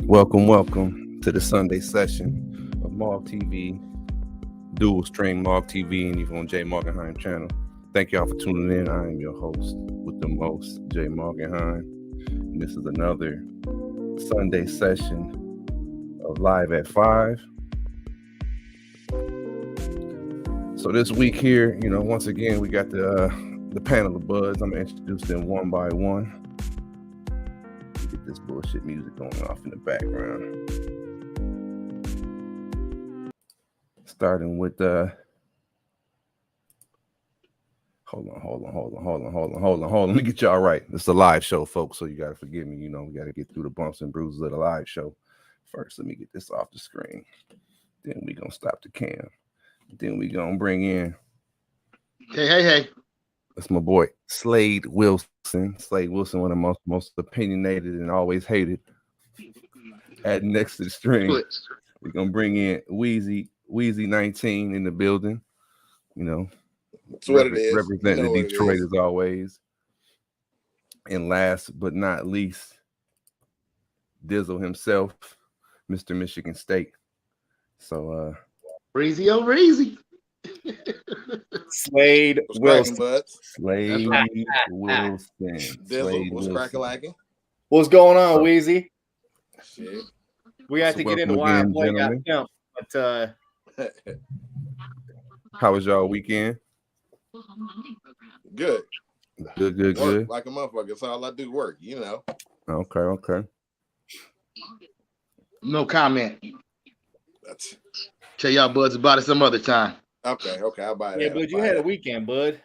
Welcome to the Sunday session of Mog TV, dual stream Mog TV, and even on Jay Morgenheim channel. Thank y'all for tuning in. I am your host with the most, Jay Morgenheim, and this is another Sunday session of Live at 5. So this week here, once again, we got the panel of BUDZ. I'm going to introduce them one by one. Get this bullshit music going off in the background. Starting with hold on. Let me get y'all right. This is a live show, folks, so you gotta forgive me. We gotta get through the bumps and bruises of the live show. First, let me get this off the screen. Then we gonna stop the cam. Then we gonna bring in Hey. That's my boy, Slade Wilson. Slade Wilson, one of the most opinionated and always hated. Adding next to the stream, we're going to bring in Wheezy 19 in the building. That's what it is. Representing Detroit as always. And last but not least, Dizzle himself, Mr. Michigan State. So, Breezy over easy. Slade Wilson. Slade Wilson. Dizzle, what's cracking? What's going on, Wheezy? Shit. We have to get into why our boy got jumped, but how was y'all weekend? Good. Good. Like a motherfucker. That's all I do, work, Okay. No comment. That's Tell y'all BUDZ about it some other time. okay. I'll buy that. Yeah, but you had a weekend, bud.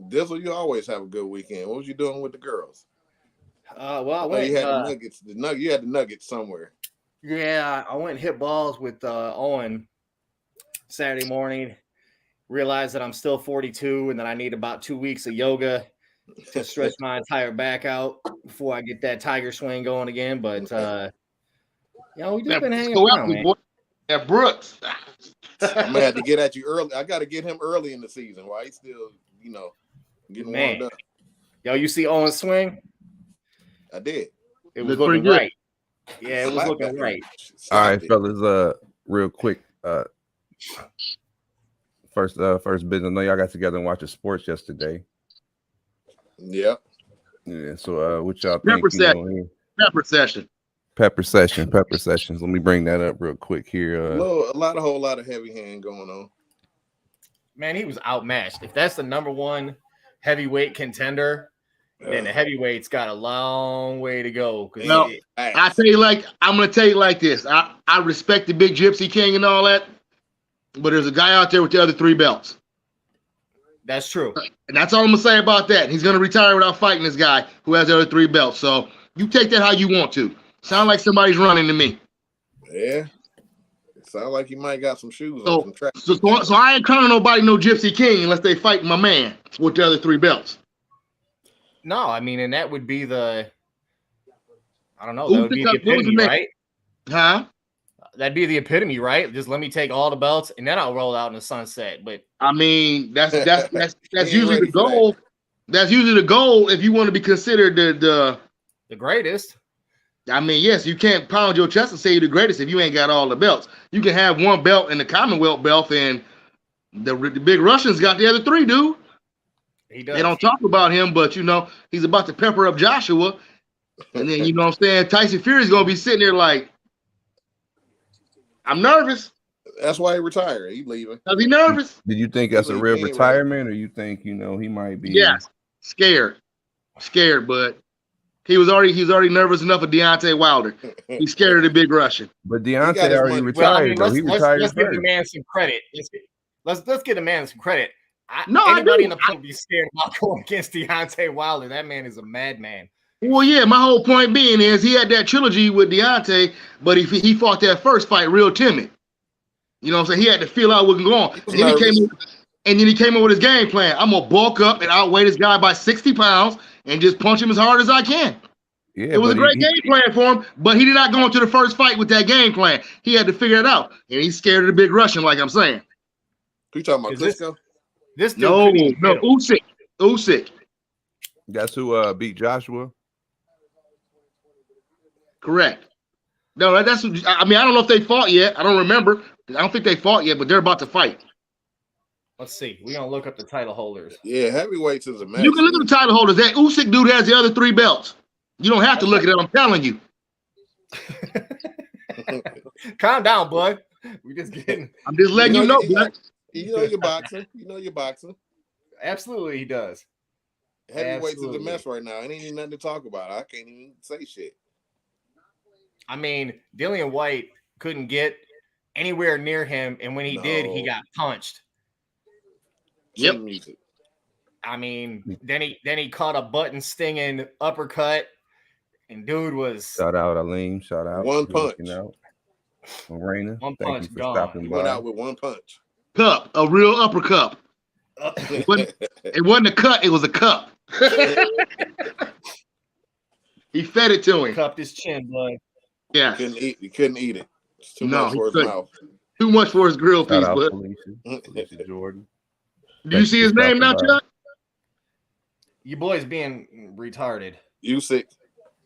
Dizzle, you always have a good weekend. What was you doing with the girls? Well, I went. You had the nuggets. You had the nuggets somewhere. Yeah, I went and hit balls with Owen Saturday morning. Realized that I'm still 42 and that I need about 2 weeks of yoga to stretch my entire back out before I get that tiger swing going again. But we just been hanging around, man. At Brooks. I'm gonna have to get at you early. I got to get him early in the season while he's still, getting warmed up. Yo, you see Owen swing? I did. It was looking right. Yeah, it was looking right. All right, fellas. Real quick. First business. I know y'all got together and watched the sports yesterday. Yep. Yeah. So, what y'all think? Pepper session. Pepper sessions. Let me bring that up real quick here. A whole lot of heavy hand going on. Man, he was outmatched. If that's the number one heavyweight contender, then the heavyweight's got a long way to go. No, I'm gonna tell you like this. I respect the Big Gypsy King and all that, but there's a guy out there with the other 3 belts. That's true. And that's all I'm gonna say about that. He's gonna retire without fighting this guy who has the other 3 belts. So you take that how you want to. Sound like somebody's running to me. Yeah. It sounds like you might got some shoes so, on. Some track. So I ain't calling nobody no Gypsy King unless they fight my man with the other 3 belts. No, I mean, and that would be that would be the epitome, right? Huh? That'd be the epitome, right? Just let me take all the belts and then I'll roll out in the sunset. But I mean, that's usually the goal. That's usually the goal if you want to be considered the greatest. I mean, yes, you can't pound your chest and say you're the greatest if you ain't got all the belts. You can have 1 belt in the Commonwealth belt, and the Big Russian's got the other 3, dude. He does. They don't talk about him, but he's about to pepper up Joshua, and then what I'm saying, Tyson Fury's gonna be sitting there like, I'm nervous. That's why he retired. He's leaving. Is he nervous? Did you think that's a real retirement, or you think he might be? Yeah, scared, but. He was already nervous enough of Deontay Wilder. He's scared of the Big Russian. But Deontay already retired. Let's give the man some credit. Let's give the man some credit. Anybody in the public be scared about going against Deontay Wilder. That man is a madman. Well, yeah, my whole point being is he had that trilogy with Deontay, but he fought that first fight real timid. You know what I'm saying? He had to feel out what can go on. And then he came in with his game plan. I'm going to bulk up and outweigh this guy by 60 pounds and just punch him as hard as I can. Yeah, it was a great game plan for him, but he did not go into the first fight with that game plan. He had to figure it out, and he's scared of the Big Russian, like I'm saying. Who you talking about, Klitschko? No, Usyk. That's who beat Joshua? Correct. No, that's. I mean, I don't know if they fought yet. I don't remember. I don't think they fought yet, but they're about to fight. Let's see. We're gonna look up the title holders. Yeah, heavyweights is a mess. You can look at the title holders. That Usyk dude has the other 3 belts. You don't have to look at it. I'm telling you. Calm down, bud. We just getting. I'm just letting you know, bud. You know you're boxing. You know you're boxing. Absolutely, he does. Heavyweights is a mess right now. It ain't even nothing to talk about. I can't even say shit. I mean, Dillian White couldn't get anywhere near him, and when he did, he got punched. Yep. I mean, then he caught a button stinging uppercut, and dude was shout out Aleem, shout out one punch. Morena, one thank punch you for gone. stopping He by. went out with one punch. Cup, a real uppercut. It wasn't a cut, it was a cup. He fed it to him. Cupped his chin, bud. Yeah. He couldn't eat it. It's too much for his mouth. Too much for his grill piece, bud. Felicia Jordan. Do you see his name now, Chuck? You boys being retarded. Usyk.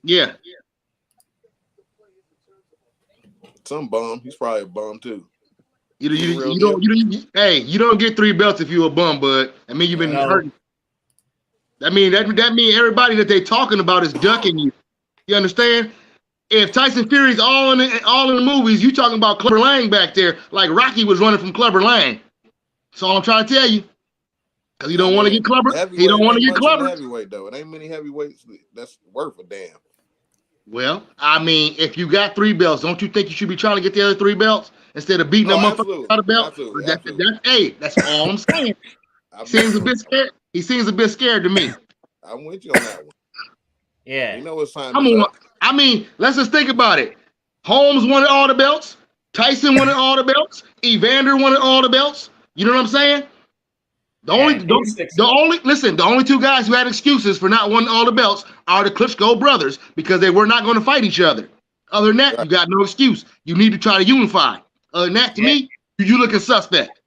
Yeah. Some bum. He's probably a bum too. You don't get 3 belts if you're a bum, bud. I mean, you've been hurting. I mean, that means everybody that they're talking about is ducking you. You understand? If Tyson Fury's all in the movies, you talking about Clubber Lang back there, like Rocky was running from Clubber Lang. That's all I'm trying to tell you. Because you don't want to get Clubber. He don't want to get Clubber. Heavyweight though, it ain't many heavyweights that's worth a damn. Well, I mean, if you got 3 belts, don't you think you should be trying to get the other 3 belts instead of beating them up out of belt? That's all I'm saying. Seems a bit scared. He seems a bit scared to me. I'm with you on that one. Yeah. You know it's time. I mean, let's just think about it. Holmes wanted all the belts. Tyson wanted all the belts. Evander wanted all the belts. You know what I'm saying? The only 2 guys who had excuses for not wanting all the belts are the Klitschko brothers because they were not going to fight each other. Other than that, you got no excuse. You need to try to unify. Other than that, to me, you looking suspect.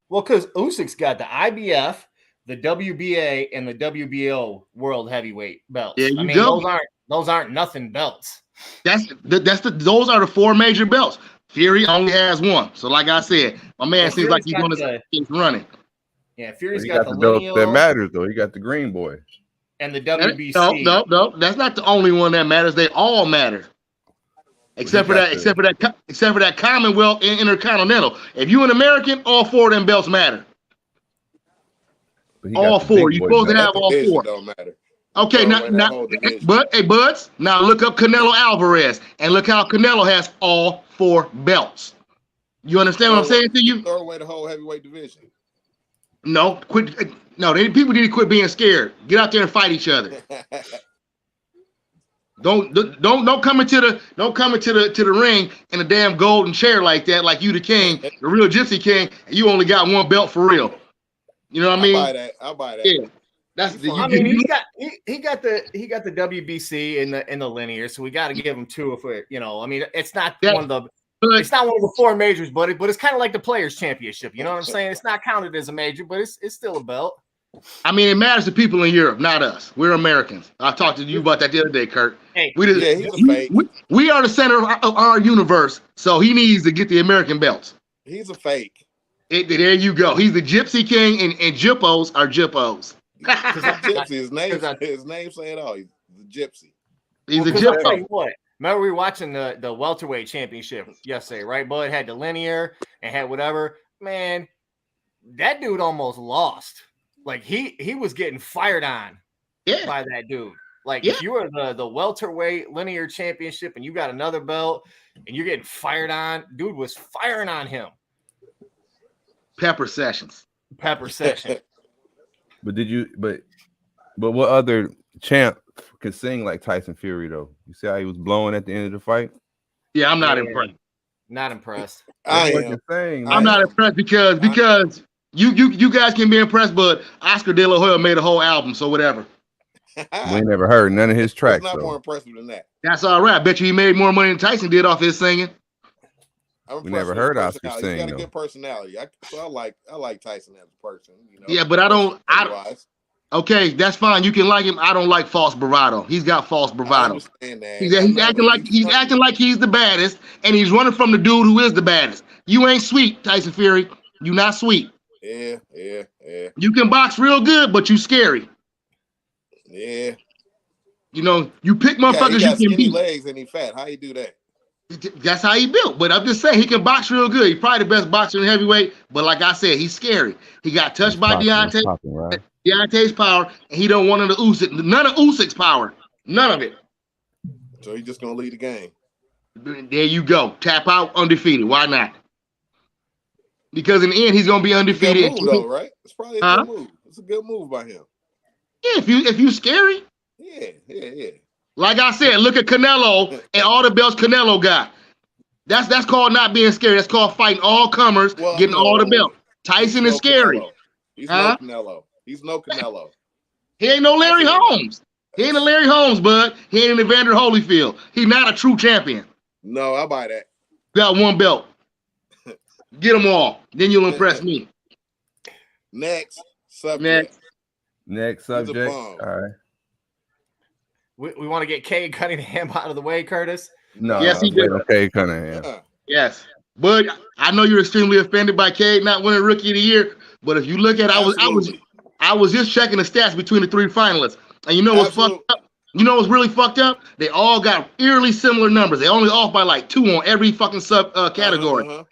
Well, because Usyk's got the IBF, the WBA, and the WBO World Heavyweight belts. Yeah, I mean, those aren't nothing belts. Those are the 4 major belts. Fury only has 1. So, like I said, my man seems like he's going to keep running. Yeah, Fury's got the belt that matters though. He got the green boy and the WBC. No, that's not the only one that matters. They all matter, except for that Commonwealth and Intercontinental. If you're an American, all 4 of them belts matter. All 4. You're supposed to have all 4. Don't matter. Okay, Buds. Now look up Canelo Alvarez and look how Canelo has all 4 belts. You understand what I'm saying to you? Throw away the whole heavyweight division. No, quit. No, people need to quit being scared. Get out there and fight each other. Don't come into the ring in a damn golden chair like that, like you the king, the real Gypsy King, and you only got 1 belt for real. You know what I mean? I'll buy that. Yeah. He got the WBC in the linear, so we got to give him 2 if we, I mean, it's not one of the 4 majors, buddy, but it's kind of like the Players Championship. You know what I'm saying? It's not counted as a major, but it's still a belt. I mean, it matters to people in Europe, not us. We're Americans. I talked to you about that the other day, Kurt. Hey, we are the center of our universe, so he needs to get the American belts. He's a fake. There you go. He's the Gypsy King, and Gyppos are Gyppos. Gypsy. His name say it all. He's the Gypsy. He's a Gypsy. Tell you what. Remember we were watching the welterweight championship yesterday, right? Bud had the linear and had whatever. Man, that dude almost lost. Like he was getting fired on by that dude. Like if you were the welterweight linear championship and you got another belt and you're getting fired on, dude was firing on him. Pepper sessions. But what other champ could sing like Tyson Fury though? You see how he was blowing at the end of the fight? Yeah, I'm not impressed. Not impressed. I'm not impressed because you guys can be impressed, but Oscar De La Hoya made a whole album, so whatever. We never heard none of his tracks. It's not more impressive than that. That's all right. I bet you he made more money than Tyson did off his singing. We never heard Oscar sing. He's got a good personality. I like Tyson as a person. Yeah, but I don't. Okay, that's fine. You can like him. I don't like false bravado. He's got false I bravado. understand that. He's acting like he's the baddest, and he's running from the dude who is the baddest. You ain't sweet, Tyson Fury. You not sweet. Yeah. You can box real good, but you scary. Yeah. You know, you pick motherfuckers He got you can skinny beat. legs and he fat. How you do that? That's how he built. But I'm just saying he can box real good. He's probably the best boxer in heavyweight. But like I said, he's scary. He got touched by Deontay. Right? Deontay's power, and he don't want none of Usyk's power. None of it. So he's just gonna lead the game. There you go. Tap out, undefeated. Why not? Because in the end, he's gonna be undefeated. Good move, though, right? It's probably a good move. It's a good move by him. Yeah, if you scary. Yeah. Like I said, look at Canelo and all the belts Canelo got. That's called not being scary. That's called fighting all comers, getting all the belts. Tyson is scary. Canelo. He's no Canelo. He's no Canelo. He ain't no Larry Holmes. He ain't a Larry Holmes, bud. He ain't an Evander Holyfield. He's not a true champion. No, I buy that. Got one belt. Get them all. Then you'll impress me. Next subject. All right. We want to get Cade Cunningham out of the way, Curtis. No, yes, he did. Okay, Cunningham. Yes, but I know you're extremely offended by Cade not winning Rookie of the Year. But if you look at, I was just checking the stats between the three finalists, and you know what's fucked up? You know what's really fucked up? They all got eerily similar numbers. They only off by like 2 on every fucking sub category.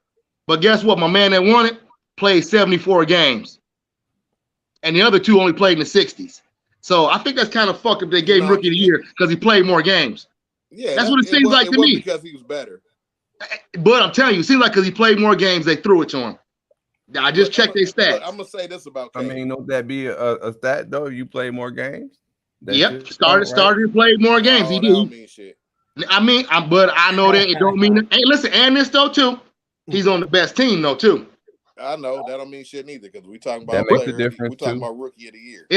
But guess what? My man that won it played 74 games, and the other 2 only played in the 60s. So I think that's kind of fucked up. They gave him Rookie of the Year because he played more games. Yeah, that's what it seems like to me. Because he was better. But I'm telling you, it seems like because he played more games, they threw it to him. I just checked their stats. I'm gonna say this about Cade. I mean, don't that be a stat though? You play more games. Yep, started to play more games. He did. Don't mean shit. I mean, but I know that it don't mean. Hey, listen, and this though too. He's on the best team though too. I know that don't mean shit neither because we talking about that makes a difference. We talking about Rookie of the Year.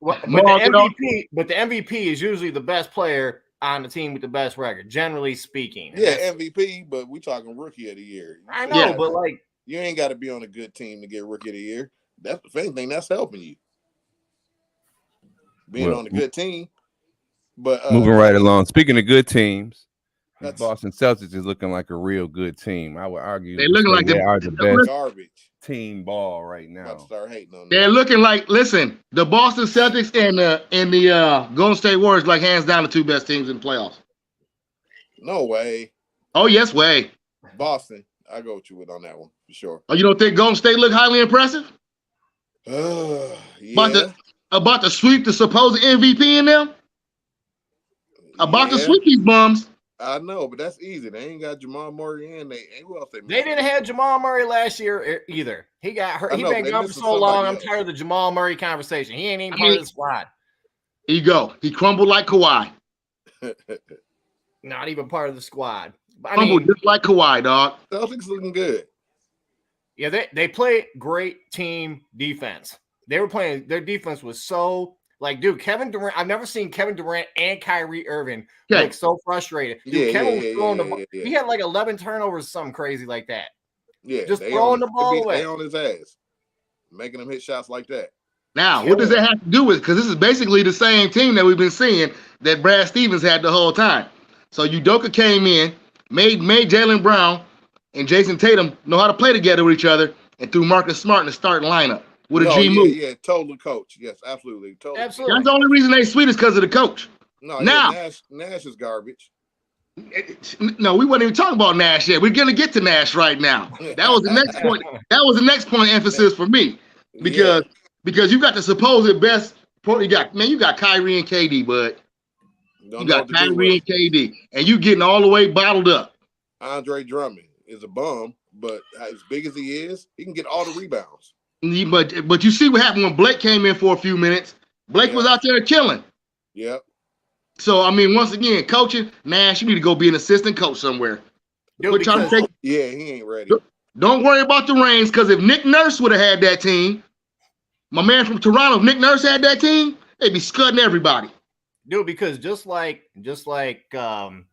But the MVP is usually the best player on the team with the best record, generally speaking. Yeah, MVP, but we talking Rookie of the Year. I know, but like you ain't got to be on a good team to get Rookie of the Year. That's the thing that's helping you. Being on a good team. But moving right along. Speaking of good teams, the Boston Celtics is looking like a real good team. I would argue they're looking like they are the best garbage team ball right now. About to start hating on them. They're looking like the Boston Celtics and the Golden State Warriors like hands down the 2 best teams in the playoffs. No way. Oh yes, way. Boston, I go with you on that one for sure. Oh, you don't think Golden State look highly impressive? Yeah. About to sweep the supposed MVP in them? About to sweep these bums. I know, but that's easy. They ain't got Jamal Murray and who else they didn't have Jamal Murray last year either. He got hurt. He been gone for so long. I'm tired of the Jamal Murray conversation. He ain't even part of the squad. Here you go. He crumbled like Kawhi. Not even part of the squad. Crumbled just like Kawhi, dog. Celtics looking good. Yeah, they play great team defense. They were playing. Their defense was so dude. Kevin Durant. I've never seen Kevin Durant and Kyrie Irving look so frustrated. Dude, Kevin was throwing the ball. He had like 11 turnovers, something crazy like that. Yeah, just throwing the ball away. They on his ass, making him hit shots like that. Now, what does that have to do with? Because this is basically the same team that we've been seeing that Brad Stevens had the whole time. So Udoka came in, made Jaylen Brown and Jason Tatum know how to play together with each other, and threw Marcus Smart in the starting lineup with a G move. Yeah, totally coach. Yes, absolutely. Totally. Absolutely. That's the only reason they sweet is because of the coach. No, now Nash is garbage. No, we weren't even talking about Nash yet. We're gonna get to Nash right now. That was the next point. That was the next point of emphasis for me. Because you got the supposed best point. You got Kyrie and KD, bud. You got Kyrie and KD, and you getting all the way bottled up. Andre Drummond is a bum, but as big as he is, he can get all the rebounds. But you see what happened when Blake came in for a few minutes. Blake was out there killing. Yep. So I mean, once again, coaching Nash, you need to go be an assistant coach somewhere. He ain't ready. Don't worry about the reins, because if Nick Nurse would have had that team, my man from Toronto, if Nick Nurse had that team, they'd be scudding everybody. Dude, because just like your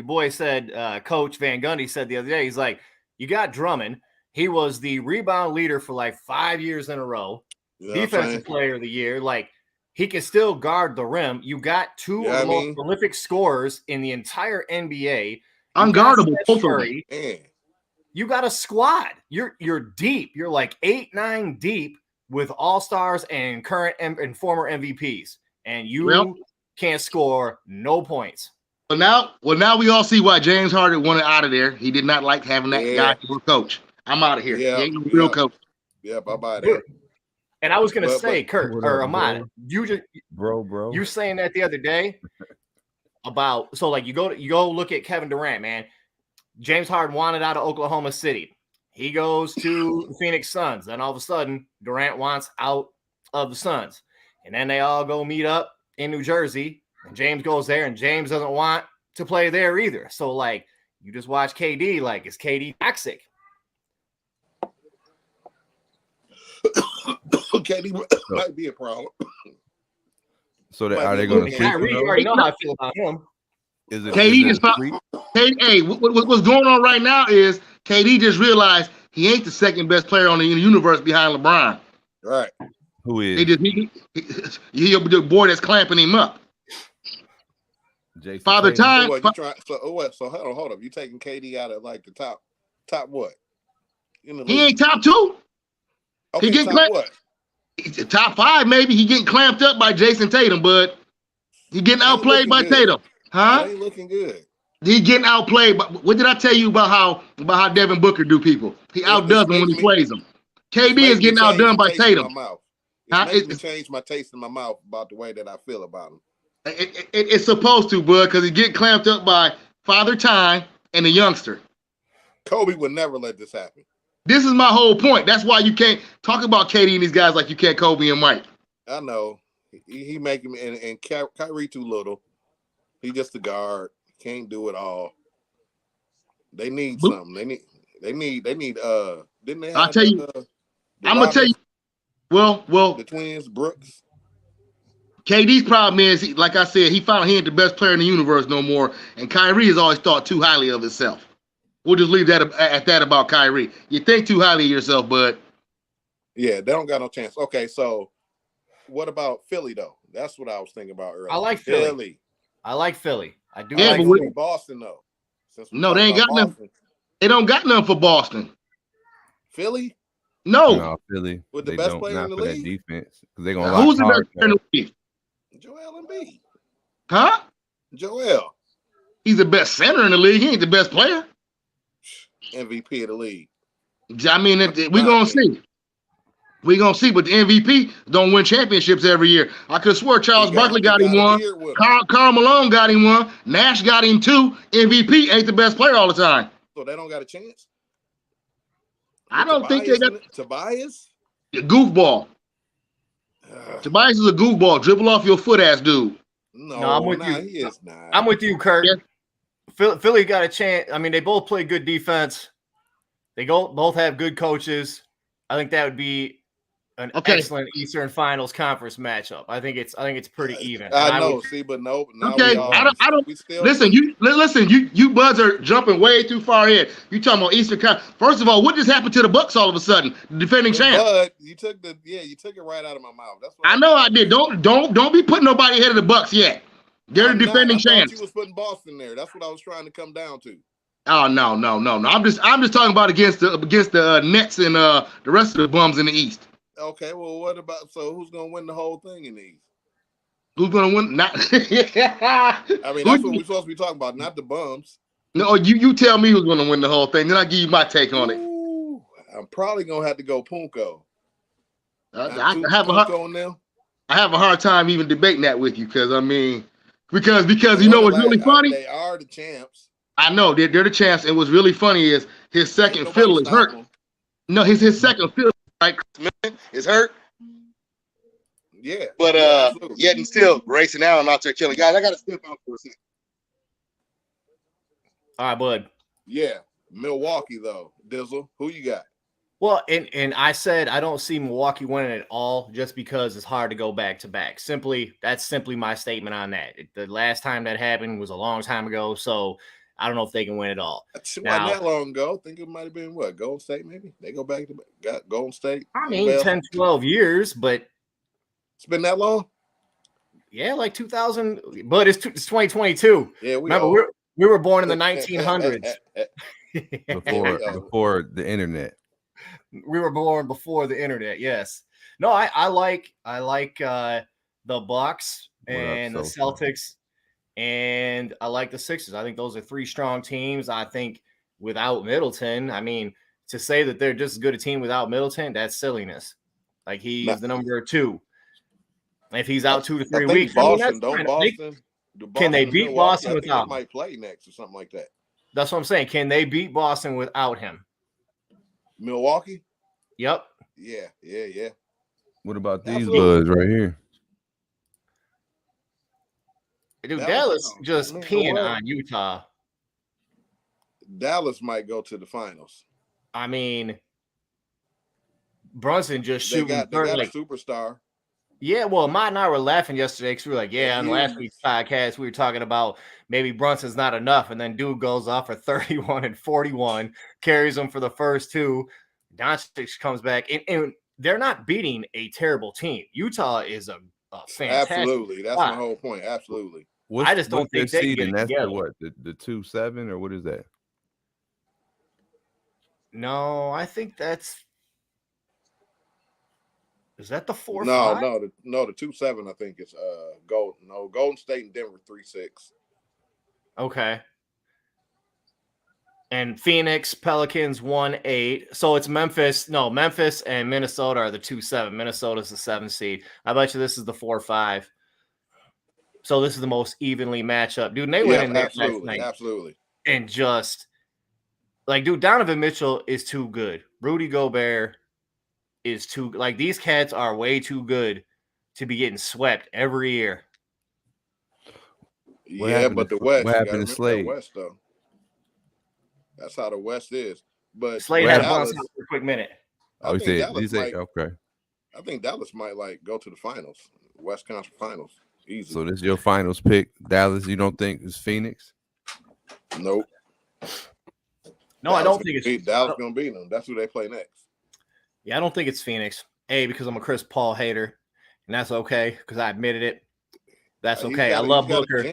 boy said, Coach Van Gundy said the other day, he's like, you got Drummond. He was the rebound leader for like 5 years in a row. You know defensive player of the year. Like, he can still guard the rim. You got two of the most prolific scorers in the entire NBA. Unguardable, both of them. You got a squad. You're deep. You're like 8-9 deep with all-stars and current and former MVPs. And you can't score no points. Well, now we all see why James Harden wanted out of there. He did not like having that guy for coach. I'm out of here. Yeah, he ain't no real coach. Yeah, bye-bye there. And I was gonna say, Kurt or Ahmad, bro. You saying that the other day about you go look at Kevin Durant, man. James Harden wanted out of Oklahoma City. He goes to the Phoenix Suns. Then all of a sudden, Durant wants out of the Suns. And then they all go meet up in New Jersey. And James goes there, and James doesn't want to play there either. So, like, you just watch KD. Like, is KD toxic? KD might be a problem. So are they going to sleep? You already know how I feel about him. Is it KD just hey, what's going on right now is KD just realized he ain't the second best player on the universe behind LeBron. Right. Who is? He the boy that's clamping him up. Jason Father Time. So hold up. You taking KD out of like the top what? He ain't top 2. Okay, he getting top what? Top 5 maybe. He getting clamped up by Jason Tatum, but he getting outplayed by Tatum. Huh? He ain't looking good. He getting outplayed. But what did I tell you about how Devin Booker do people? He outdoes them when he plays them. KB is getting outdone by Tatum. It makes me change my taste in my mouth about the way that I feel about him. It's supposed to, bud, because he get clamped up by Father Time and the youngster. Kobe would never let this happen. This is my whole point. That's why you can't talk about KD and these guys like you can't Kobe and Mike. I know. He make him and Kyrie too little. He just a guard. Can't do it all. They need something. They need didn't they have I'll tell you. I'm gonna tell you. Well, the twins, Brooks. KD's problem is, like I said, he ain't the best player in the universe no more. And Kyrie has always thought too highly of himself. We'll just leave that at that about Kyrie. You think too highly of yourself, bud. Yeah, they don't got no chance. Okay, so what about Philly though? That's what I was thinking about earlier. I like Philly. I like Philly. I do like Boston though. No, they ain't got nothing. They don't got nothing for Boston. Philly? No, Philly. With the best player in the league. That defense, because they're gonna. Who's the best player in the league? Joel Embiid. Huh? Joel. He's the best center in the league. He ain't the best player. MVP of the league. I mean, we're gonna see. We're gonna see, but the MVP don't win championships every year. I could swear Charles Barkley got him one. Karl Malone got him one. Nash got him 2. MVP ain't the best player all the time. So they don't got a chance? I don't think they got Tobias? Goofball. Tobias is a goofball. Dribble off your foot ass dude. No, I'm with you. He is not. I'm with you, Kurt. Yeah. Philly got a chance. I mean, they both play good defense. They both have good coaches. I think that would be an excellent Eastern Finals Conference matchup. I think it's pretty even. I know. But no. Okay, I don't. Listen, you buds are jumping way too far ahead. You talking about Eastern Conference? First of all, what just happened to the Bucks all of a sudden? The defending champ. Bud, you took it right out of my mouth. That's what I know I did. Don't be putting nobody ahead of the Bucks yet. They're the defending champs. You was putting Boston there. That's what I was trying to come down to. Oh no. I'm just talking about against the Nets and the rest of the bums in the East. Okay, well, what about who's gonna win the whole thing in the East? Who's gonna win? Not. I mean, that's what we're supposed to be talking about, not the bums. No, you tell me who's gonna win the whole thing, then I'll give you my take on it. I'm probably gonna have to go Punko. I have a hard time even debating that with you because you know what's really funny? They are the champs. I know they're the champs, and what's really funny is his second fiddle is hurt. No, his second fiddle. Right, is hurt. Yeah. But yet and still, Grayson Allen out there killing guys. I got to step out for a second. All right, bud. Yeah. Milwaukee, though. Dizzle, who you got? Well, and I said I don't see Milwaukee winning at all just because it's hard to go back to back. That's simply my statement on that. The last time that happened was a long time ago. So I don't know if they can win it all. It wasn't Now, that long ago. I think it might have been what, Golden State maybe? They go back to got Golden State. I mean, 10, 12 years, but it's been that long? Yeah, like 2000, but it's 2022. Yeah, remember we were born in the 1900s. before the internet. We were born before the internet. Yes. No, I like the Bucks and the Celtics, and I like the Sixers. I think those are three strong teams. I think without Middleton, I mean, to say that they're just as good a team without Middleton, that's silliness. Like he's the number 2. If he's out 2 to 3 weeks, Boston, can they beat Boston without him? They might play next or something like that. That's what I'm saying. Can they beat Boston without him? Milwaukee? Yep. Yeah. What about these buds right here? Dude, Dallas just peeing on Utah. Dallas might go to the finals. I mean, Brunson just shooting. They got a superstar. Yeah, well, Matt and I were laughing yesterday because we were like, on last week's podcast, we were talking about maybe Brunson's not enough. And then dude goes off for 31 and 41, carries them for the first 2. Doncic comes back, and they're not beating a terrible team. Utah is a fantastic. Absolutely. That's my whole point. Absolutely. I just don't think they get that's together. The 2-7 or what is that? No, I think that's. Is that the 4-5? No, the 2-7 I think is Golden State and Denver 3-6. Okay. And Phoenix, Pelicans 1-8. So it's Memphis. No, Memphis and Minnesota are the 2-7. Minnesota's the 7 seed. I bet you this is the 4-5. So this is the most evenly matched up. Dude, and they went in there last night. Absolutely. And just like, dude, Donovan Mitchell is too good. Rudy Gobert is too, like, these cats are way too good to be getting swept every year. But the West. What happened to Slade? West, though. That's how the West is. But Slade had a bounce out for a quick minute. Oh, you said okay. I think Dallas might go to the finals, West Conference Finals. Easy. So this is your finals pick, Dallas. You don't think it's Phoenix? Nope. No, I don't think it's Dallas gonna beat them. That's who they play next. Yeah, I don't think it's Phoenix. Because I'm a Chris Paul hater, and that's okay because I admitted it. That's okay. I love Booker,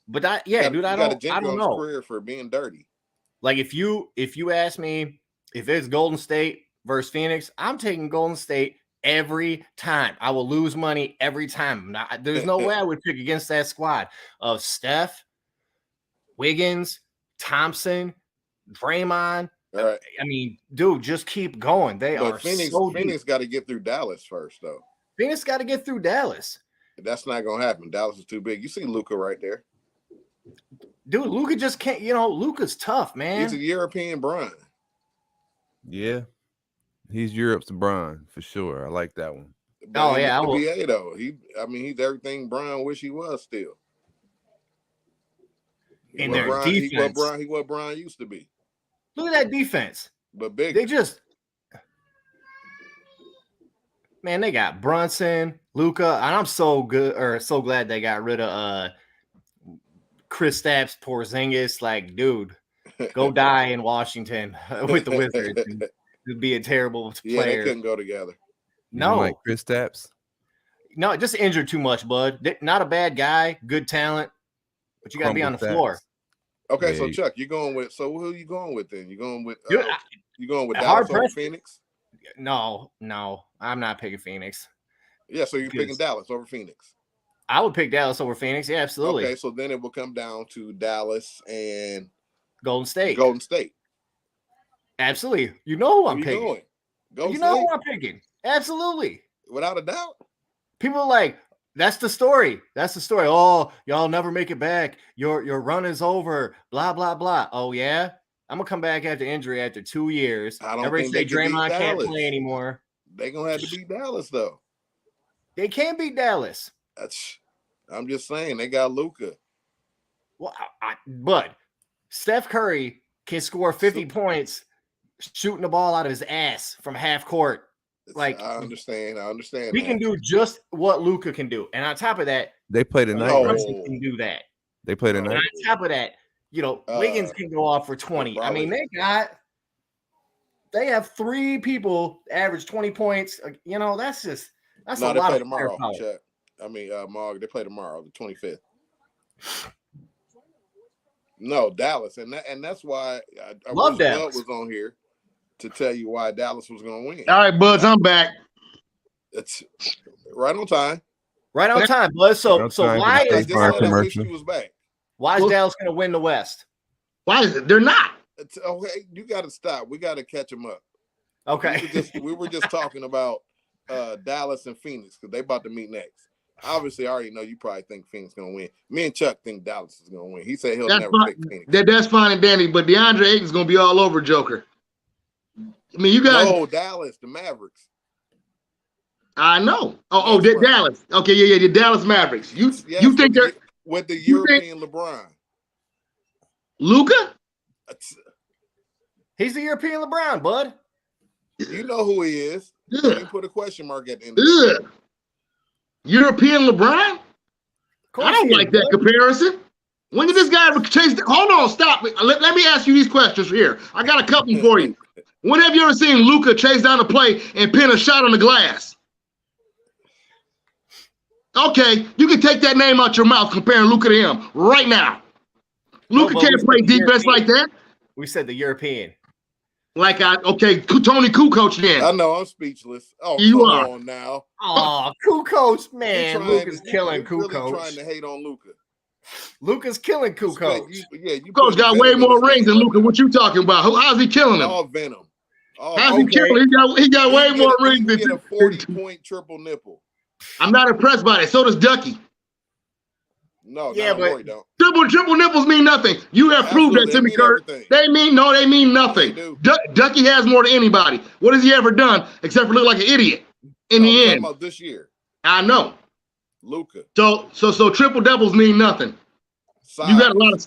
but I don't know. Career for being dirty. Like if you ask me if it's Golden State versus Phoenix, I'm taking Golden State every time. I will lose money every time. There's no way I would pick against that squad of Steph, Wiggins, Thompson, Draymond. All right. I mean, dude, just keep going. Phoenix got to get through Dallas first, though. Phoenix got to get through Dallas. That's not going to happen. Dallas is too big. You see Luka right there. Dude, Luka just can't, Luka's tough, man. He's a European Bron. Yeah. He's Europe's Bron, for sure. I like that one. But NBA, though. He's everything Bron wish he was still. In their defense. He what Bron used to be. Look at that defense. But big. They got Brunson, Luka, and I'm so glad they got rid of Kristaps Porzingis. Like, dude, go die in Washington with the Wizards. It'd be a terrible player. Yeah, they couldn't go together. No, like Kristaps. No, just injured too much, bud. Not a bad guy, good talent, but you got to be on the floor. Okay, so Chuck, who are you going with then? You going with Dallas over Phoenix? No, I'm not picking Phoenix. Yeah, so you're picking Dallas over Phoenix. I would pick Dallas over Phoenix. Yeah, absolutely. Okay, so then it will come down to Dallas and Golden State. Absolutely. You know who I'm picking. Golden State? Who I'm picking. Absolutely. Without a doubt. People are like, that's the story. Oh, y'all never make it back. Your run is over. Blah, blah, blah. Oh, yeah? I'm going to come back after injury after 2 years. Everybody say Draymond can't play anymore. They're going to have to beat Dallas, though. They can't beat Dallas. I'm just saying, they got Luka. Well, but Steph Curry can score 50 points shooting the ball out of his ass from half court. Like, I understand. He can do just what Luka can do, and on top of that, they play tonight. Brunson can do that. They play tonight. And on top of that, Wiggins can go off for 20. I mean, they have 3 people average 20 points. That's a lot. They play tomorrow, Chuck. Mark, they play tomorrow, the 25th. No, Dallas, and that's why I love wish Dallas. Bud was on here to tell you why Dallas was going to win. All right, Buds, I'm back. It's right on time. Right on time, Bud. So why is Dallas going to win the West? Why is it? They're not. Okay, you got to stop. We got to catch them up. Okay. We were just talking about Dallas and Phoenix because they about to meet next. Obviously, I already know you probably think Phoenix is going to win. Me and Chuck think Dallas is going to win. He said he'll never pick Phoenix. That's fine and dandy, but DeAndre Ayton's going to be all over Joker. I mean, you guys. No, Dallas, the Mavericks. I know. Dallas. Okay, yeah, the Dallas Mavericks. You think they're with the European LeBron? Luka? He's the European LeBron, Bud. You know who he is. You put a question mark at the end of it. European LeBron? I don't like that comparison. When did this guy chase? Hold on, stop. Let me ask you these questions here. I got a couple for you. When have you ever seen Luka chase down a play and pin a shot on the glass? Okay, you can take that name out your mouth comparing Luka to him right now. Luka can't play defense like that. We said the European. Tony Kukoc then. I know, I'm speechless. Oh, you come are. on now. Oh, Kukoc, man. Luka's killing Kukoc. Really trying to hate on Luka. Luka's killing Kukoc. Kukoc got way more rings than Luka. What you talking about? How's he killing him? All venom. How's he killing him? He got way more rings than he get a 40-point triple nipple. I'm not impressed by that. So does Ducky. No, but triple nipples mean nothing. You have proved that to me, Kurt. They mean nothing. Ducky has more than anybody. What has he ever done except for look like an idiot in the end? About this year. I know. Luka. So triple doubles mean nothing. You got a lot of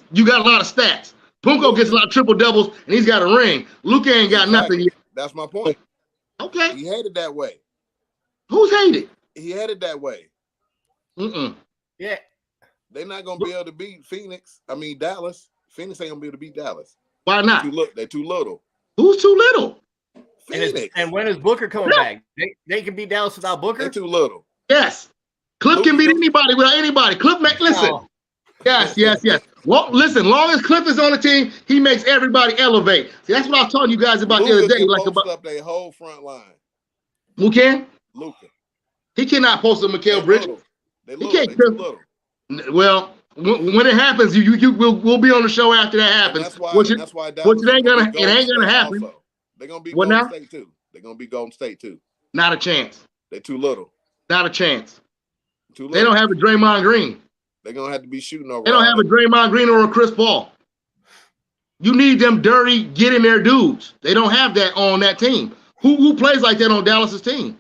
stats. Punko gets a lot of triple doubles and he's got a ring. Luka ain't got nothing yet. That's my point. Okay. He had it that way. Who's hated? He had it that way. Yeah. They're not gonna be able to beat Dallas. Phoenix ain't gonna be able to beat Dallas. Why not? They're too little. Who's too little? Phoenix. And when is Booker coming back? They can beat Dallas without Booker? They're too little. Yes. Cliff can beat anybody without anybody. Cliff, listen. Oh. Yes. Well, listen, long as Cliff is on the team, he makes everybody elevate. See, that's what I was telling you guys about the other day. Post up their whole front line. Who can? Luka. He cannot post a Mikal Bridges. He can't. They're too little. Well, when it happens, we'll be on the show after that happens. That's why it ain't gonna happen. Also. They're gonna be Golden State too. They're gonna be Golden State too. Not a chance. They're too little. Not a chance. Too little. They don't have a Draymond Green. They're gonna have to be shooting over. They don't have a Draymond Green or a Chris Paul. You need them dirty, get in there dudes. They don't have that on that team. Who plays like that on Dallas's team?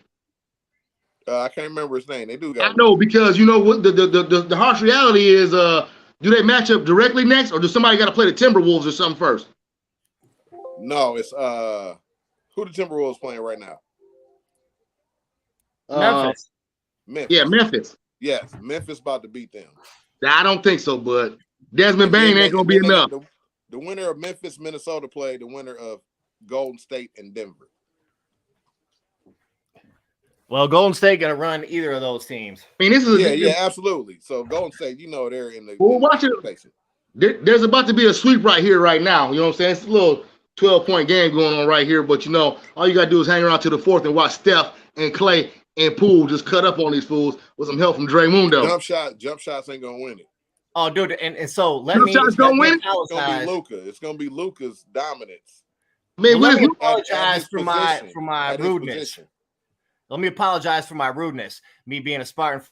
I can't remember his name. They do. I know because you know what the harsh reality is. Do they match up directly next, or does somebody got to play the Timberwolves or something first? No, it's who the Timberwolves playing right now? Memphis. Yeah, Memphis. Yes, Memphis about to beat them. I don't think so, bud. Desmond Bain ain't gonna be enough. The winner of Memphis, Minnesota play the winner of Golden State and Denver. Well, Golden State gonna run either of those teams. I mean, this is absolutely. So Golden State, they're in the. Well, watch it. There's about to be a sweep right here, right now. You know what I'm saying? It's a little 12-point game going on right here, but all you gotta do is hang around to the fourth and watch Steph and Clay and Poole just cut up on these fools with some help from Dre Mundo. Jump shots ain't gonna win it. Oh, dude, and so let jump me. Shots don't win. It's gonna be Luka. It's gonna be Luka's dominance. Man, let me apologize for my rudeness. Let me apologize for my rudeness. Me being a Spartan.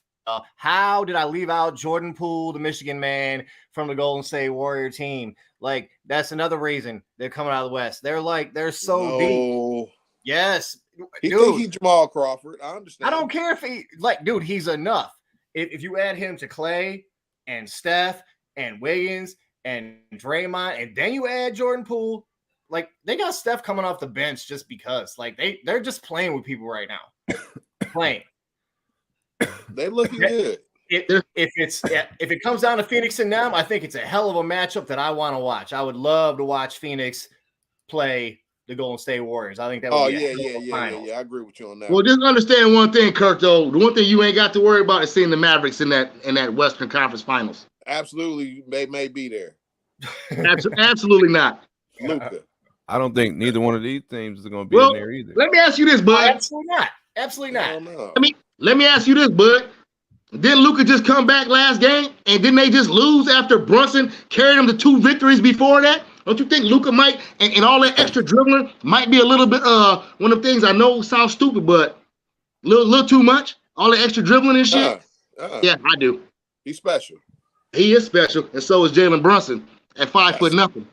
How did I leave out Jordan Poole, the Michigan man from the Golden State Warrior team? Like, that's another reason they're coming out of the West. They're so deep. Yes. Dude, he's Jamal Crawford. I understand. I don't care if he's enough. If you add him to Clay and Steph and Wiggins and Draymond, and then you add Jordan Poole, they got Steph coming off the bench just because. They're just playing with people right now. Playing. They looking good. if it comes down to Phoenix and them, I think it's a hell of a matchup that I want to watch. I would love to watch Phoenix play the Golden State Warriors. I think that would be yeah. I agree with you on that. Well, just understand one thing, Kirk. Though the one thing you ain't got to worry about is seeing the Mavericks in that Western Conference Finals. Absolutely, may be there. Absolutely not. Luka. I don't think neither one of these teams is going to be in there either. Let me ask you this, Bud. Absolutely not. Absolutely not. No. Let me ask you this, Bud. Didn't Luka just come back last game, and didn't they just lose after Brunson carried them to 2 victories before that? Don't you think Luka might, and all that extra dribbling might be a little bit one of the things I know sounds stupid, but a little too much? All the extra dribbling and shit? Yeah, I do. He's special. He is special, and so is Jalen Brunson at 5 foot nothing.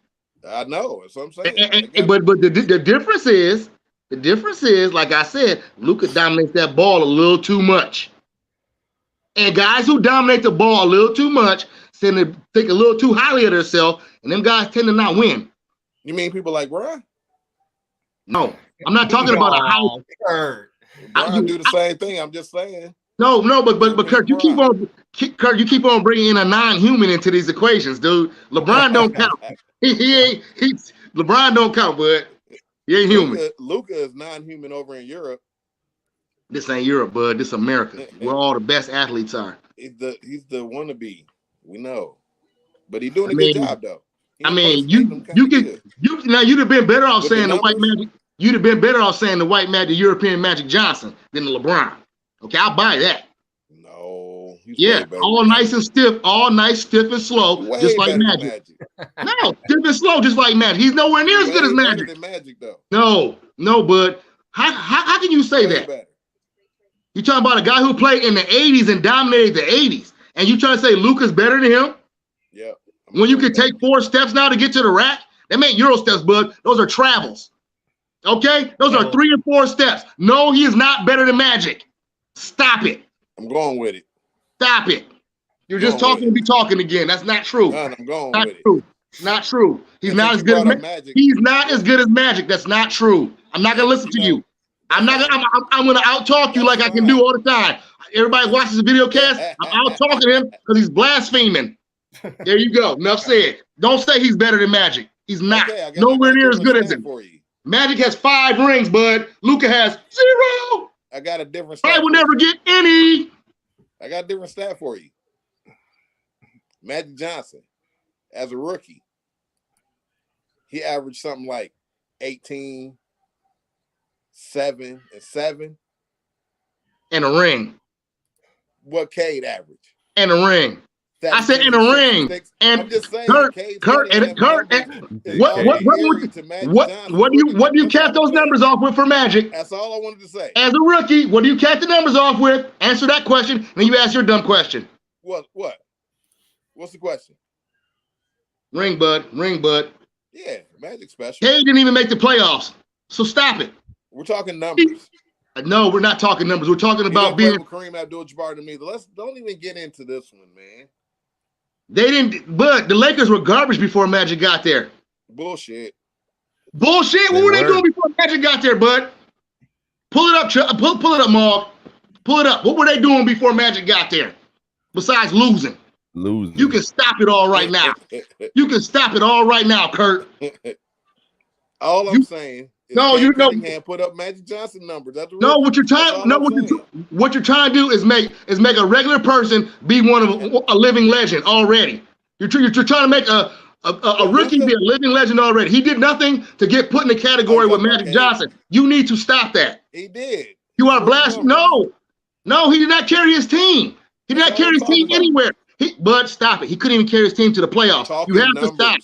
I know. That's what I'm saying. But the difference is, like I said, Luka dominates that ball a little too much. And guys who dominate the ball a little too much tend to think a little too highly of themselves, and them guys tend to not win. You mean people like Brian? No, I'm not talking about a high. Brian do the same thing. I'm just saying. No, but Kirk, you keep on bringing in a non-human into these equations, dude. LeBron don't count. LeBron don't count, bud. He ain't human. Luka is non-human over in Europe. This ain't Europe, bud. This America, where all the best athletes are. He's the wannabe. We know, but he's doing a good job though. You'd have been better off saying the White Magic. You'd have been better off saying the White Magic, European Magic Johnson than the LeBron. Okay, I'll buy that. No. Yeah, all nice and stiff, stiff and slow, just like Magic. No, stiff and slow, just like Magic. He's nowhere near as good as Magic. Better than Magic though. No, bud. How can you say that? Better. You talking about a guy who played in the 80s and dominated the 80s, and you trying to say Luka's better than him? Yeah. When you can take 4 steps now to get to the rack, that ain't Euro steps, bud. Those are travels. Okay? Those are 3 and 4 steps. No, he is not better than Magic. Stop it. I'm going with it. Stop it. You're just talking to be talking again. That's not true. I'm going not with true. it. It's not true. He's not as good as Magic. He's not as good as Magic. That's not true. I'm not gonna listen to you. I'm gonna out-talk you like I can do all the time. Everybody watches the video cast. I'm out-talking him because he's blaspheming. There you go. Enough said. Don't say he's better than Magic. He's not. Nowhere near as good as him. Magic has 5 rings, bud. Luka has 0. I got a different stat. I will never get any. I got a different stat for you. Magic Johnson, as a rookie, he averaged something like 18, 7, and 7. And a ring. What Cade average? And a ring. I said in a ring. And I'm just saying, Kurt, what do you cap those numbers off with for Magic? That's all I wanted to say. As a rookie, what do you cap the numbers off with? Answer that question, and then you ask your dumb question. What? What's the question? Ring, bud. Yeah, Magic special. Cade didn't even make the playoffs, so stop it. We're talking numbers. No, we're not talking numbers. We're talking about being Kareem Abdul-Jabbar to me. Don't even get into this one, man. They didn't, but the Lakers were garbage before Magic got there. Bullshit. What were they doing before Magic got there, bud? Pull it up, pull it up, Maul. Pull it up. What were they doing before Magic got there? Besides losing. You can stop it all right now. You can stop it all right now, Kurt. All I'm saying is put up Magic Johnson numbers. What you're trying to do is make a regular person be a living legend already. You're trying to make a rookie be a living legend already. He did nothing to get put in the category with Magic Johnson. You need to stop that. He did. You are blasting. No, he did not carry his team. He did not carry his team anywhere. Bud, stop it. He couldn't even carry his team to the playoffs. You have to stop.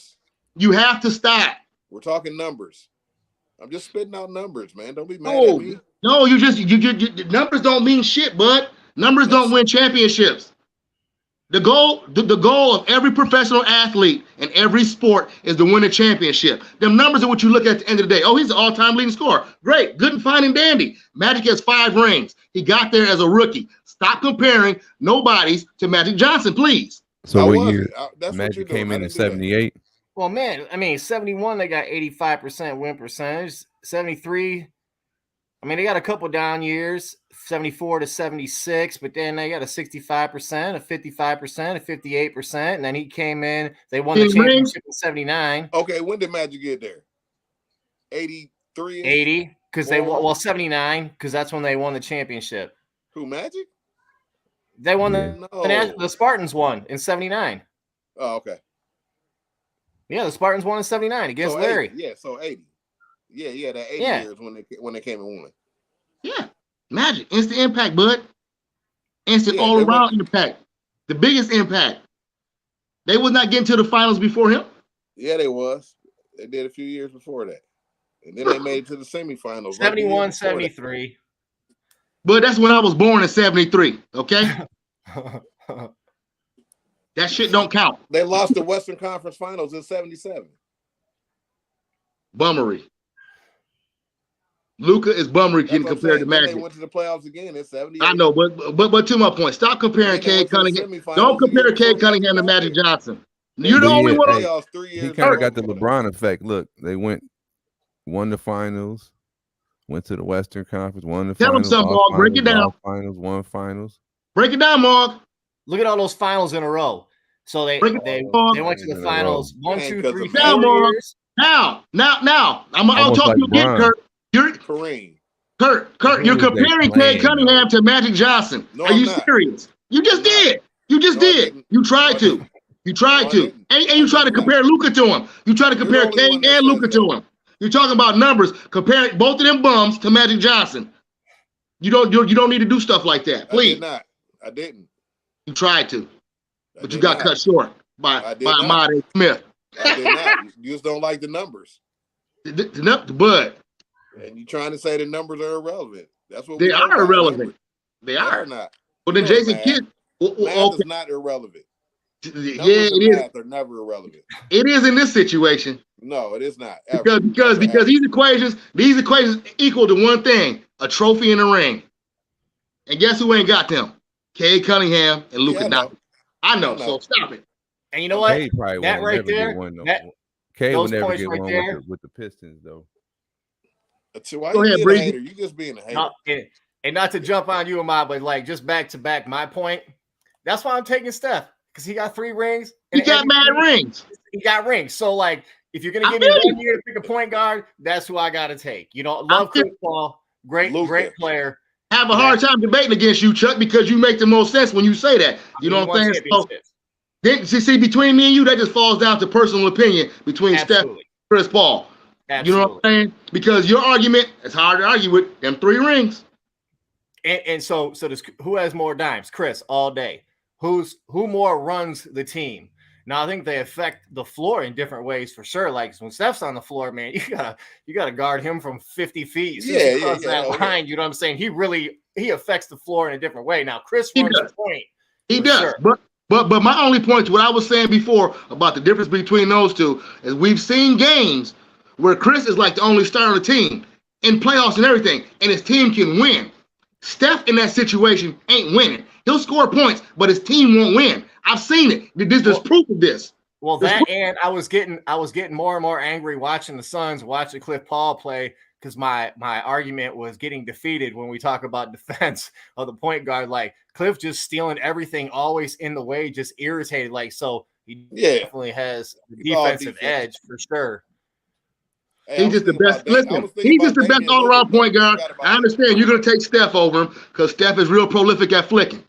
You have to stop. We're talking numbers. I'm just spitting out numbers, man. Don't be mad at me. No, you numbers don't mean shit, bud. Numbers don't win championships. The goal of every professional athlete in every sport is to win a championship. Them numbers are what you look at the end of the day. Oh, he's the all-time leading scorer. Great, good and fine and dandy. Magic has 5 rings. He got there as a rookie. Stop comparing nobodies to Magic Johnson, please. So what year Magic came in 78? Well, man, 71, they got 85% win percentage. 73, I mean, they got a couple down years, 74 to 76, but then they got a 65%, a 55%, a 58%, and then he came in. They won the championship in 79. Okay, when did Magic get there? 83? 80, because they well 79, because that's when they won the championship. Who, Magic? They won the Spartans won in 79. Oh, okay. Yeah, the Spartans won in 79 against Larry. 80. Yeah, so 80. Yeah, that 80 years when they came and won. Yeah, Magic, instant impact, bud. Instant all around impact. The biggest impact. They was not getting to the finals before him. Yeah, they was. They did a few years before that, and then they made it to the semifinals. 71, 73. But that's when I was born in 73. Okay. That shit don't count. They lost the Western Conference Finals in 77. Bummery. Luka is bummery compared to Magic. They went to the playoffs again in 78. I know, but to my point, stop comparing Cade Cunningham. Don't compare Cade Cunningham to Magic Johnson. You're the only one. He kind of got the LeBron effect. Look, they won the finals, went to the Western Conference, won the finals. Tell them something, Mark. Break it down. Won finals. Break it down, Mark. Look at all those finals in a row. So they went to the finals 1, 2, 3, 4 years. Now, I'll talk to you again, Kurt. Kurt, you're comparing Cade Cunningham to Magic Johnson. Are you serious? You just did. You just did. You tried to. You tried to. And you tried to compare Luka to him. You tried to compare Cade and Luka to him. You're talking about numbers, comparing both of them bums to Magic Johnson. You don't need to do stuff like that. Please. I didn't. You tried to. But you got cut short by Ahmad Smith. I did not. You just don't like the numbers. The bud. And you're trying to say the numbers are irrelevant. That's what they are irrelevant. They are not. Well, then Jason Kidd. Math is not irrelevant. Yeah, it is. Math are never irrelevant. It is in this situation. No, it is not. Because these equations equal to one thing: a trophy and a ring. And guess who ain't got them? Cade Cunningham and Luka. I know. So stop it. And you know what? That right there. Cade would never get one with the Pistons, though. So why you being a hater? You just being a hater. And not to jump on you, Ahmad, but like just back to back my point. That's why I'm taking Steph, because he got 3 rings. He got mad rings. He got rings. So like, if you're gonna give me 1 year to pick a point guard, that's who I gotta take. You know, love Chris Paul, great player. I have a hard time debating against you, Chuck, because you make the most sense when you say that. You know what I'm saying? So, then, see, between me and you, that just falls down to personal opinion between Steph and Chris Paul. Absolutely. You know what I'm saying? Because your argument, it's hard to argue with them 3 rings. And so who has more dimes? Chris, all day. Who more runs the team? Now I think they affect the floor in different ways for sure. Like when Steph's on the floor, man, you gotta guard him from 50 feet. That line, you know what I'm saying? He affects the floor in a different way. Now Chris runs the point. He does, sure. But my only point to what I was saying before about the difference between those two is we've seen games where Chris is like the only star on the team in playoffs and everything, and his team can win. Steph in that situation ain't winning. He'll score points, but his team won't win. I've seen it. There's proof of this. Well, and I was getting more and more angry watching the Suns, watching Cliff Paul play, because my argument was getting defeated when we talk about defense of the point guard. Like Cliff just stealing everything, always in the way, just irritated. Like, so he definitely has the defensive edge for sure. He's just the best. Listen, he's just the best all-around point guard. I understand you're going to take Steph over him because Steph is real prolific at flicking.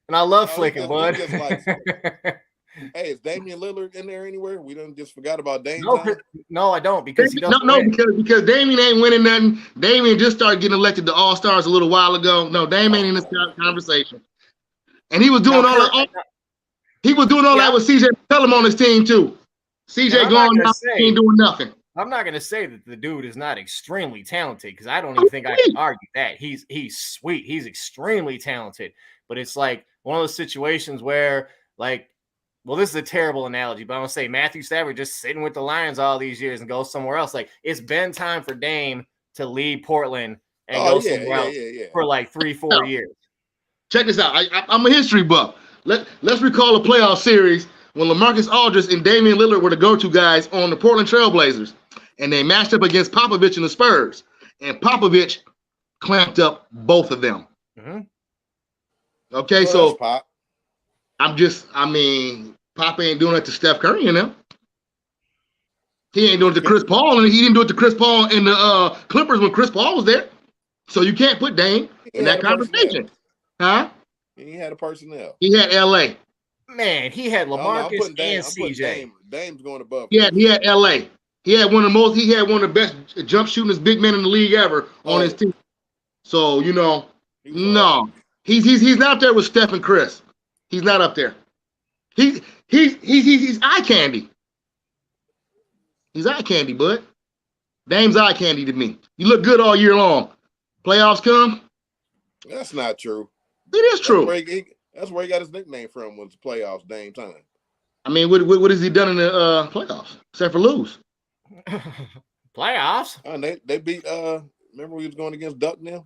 And I love flicking, bud. Hey, is Damian Lillard in there anywhere? We done just forgot about Damian. No, I don't, because he doesn't. Because Damian ain't winning nothing. Damian just started getting elected to All-Stars a little while ago. No, Damian ain't in this conversation. And he was doing all that. He was doing all that with CJ McCollum on his team too. CJ going out, he ain't doing nothing. I'm not going to say that the dude is not extremely talented, because I don't even think I can argue that. He's sweet. He's extremely talented. But it's like one of those situations where, like, well, this is a terrible analogy, but I'm going to say Matthew Stafford just sitting with the Lions all these years and go somewhere else. Like, it's been time for Dame to leave Portland and go somewhere else for like 3-4 years. Check this out. I'm a history buff. Let's recall a playoff series when LaMarcus Aldridge and Damian Lillard were the go-to guys on the Portland Trailblazers, and they matched up against Popovich and the Spurs. and Popovich clamped up both of them. Mm-hmm. Okay, Well, so that's Pop. Pop ain't doing it to Steph Curry and them. He ain't doing it to Chris Paul, and he didn't do it to Chris Paul in the Clippers when Chris Paul was there. So you can't put Dame in that conversation. Huh? He had a personnel. He had LA. Man, he had LaMarcus and CJ. Dame's going above. He had LA. He had one of the best jump shooting big men in the league ever on his team. So, no. He's not there with Steph and Chris. He's not up there. He's eye candy. He's eye candy, bud. Dame's eye candy to me. You look good all year long. Playoffs come. That's not true. It is true. That's where he got his nickname from, was the playoffs, Dame time. I mean, what has he done in the playoffs except for lose? Playoffs? They beat. Remember we was going against Duck now.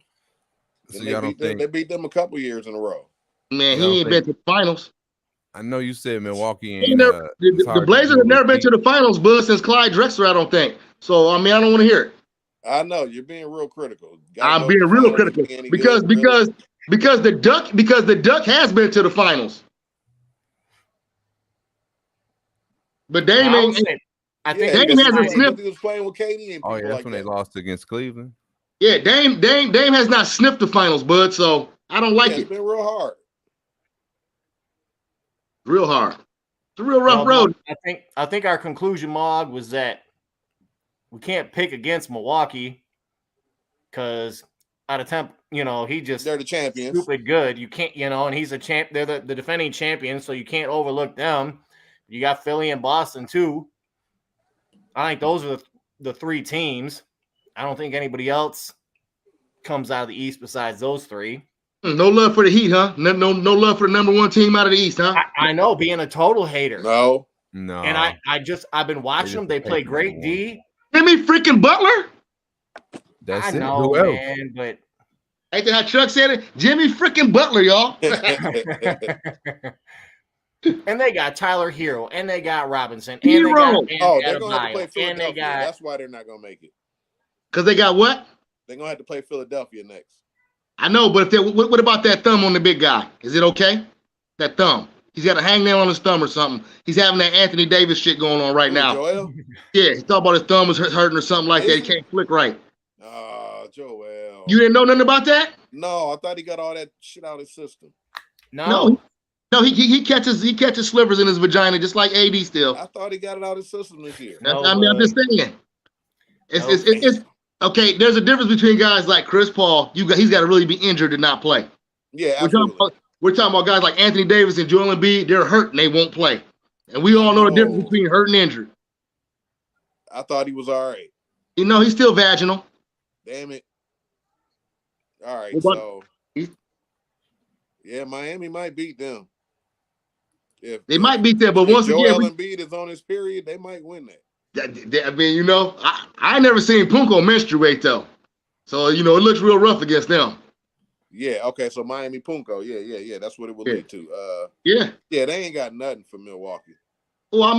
So They beat them a couple years in a row. Man, he ain't been to the finals. I know you said Milwaukee ain't. The Blazers have never been to the finals, Bud, since Clyde Drexler, I don't think. So, I don't want to hear it. I know you're being real critical. I'm being real critical because the Duck has been to the finals. But Dame ain't. I think Dame hasn't sniffed. He was playing with KD. Oh yeah, that's when they lost against Cleveland. Yeah, Dame has not sniffed the finals, Bud. So I don't like it. It's been real hard. Real hard. It's a real rough road. I think our conclusion, Mog, was that we can't pick against Milwaukee because out of temp, they're the champions. Stupid good. You can't, and he's a champ. They're the defending champions, so you can't overlook them. You got Philly and Boston too. I think those are the three teams. I don't think anybody else comes out of the East besides those three. No love for the Heat, huh? No love for the number one team out of the East, huh? I know, being a total hater. No. And I've been watching them. They play great D. Jimmy freaking Butler. That's I know, man, but ain't that how Chuck said it? Jimmy freaking Butler, y'all. And they got Tyler Hero, and they got Robinson, and they got they're gonna have to play Philadelphia. That's why they're not gonna make it. Because they got what? They're gonna have to play Philadelphia next. I know, but what about that thumb on the big guy? Is it okay? That thumb. He's got a hangnail on his thumb or something. He's having that Anthony Davis shit going on right now. Joel? Yeah, he thought about his thumb was hurting or something like that. He can't flick right. Joel. You didn't know nothing about that? No, I thought he got all that shit out of his system. No, he catches slivers in his vagina just like AD still. I thought he got it out of his system this year. I'm just saying. It's okay. There's a difference between guys like Chris Paul. He's got to really be injured to not play. Yeah, absolutely. We're talking about guys like Anthony Davis and Joel Embiid. They're hurt and they won't play. And we all know the difference between hurt and injured. I thought he was all right. He's still vaginal. Damn it. All right, Miami might beat them. They might beat them, but once Joel again, Embiid is on his period, they might win that. I never seen Punko menstruate though. So, it looks real rough against them. Yeah, okay, so Miami Punko. Yeah, that's what it would lead to. Yeah, they ain't got nothing for Milwaukee. Well,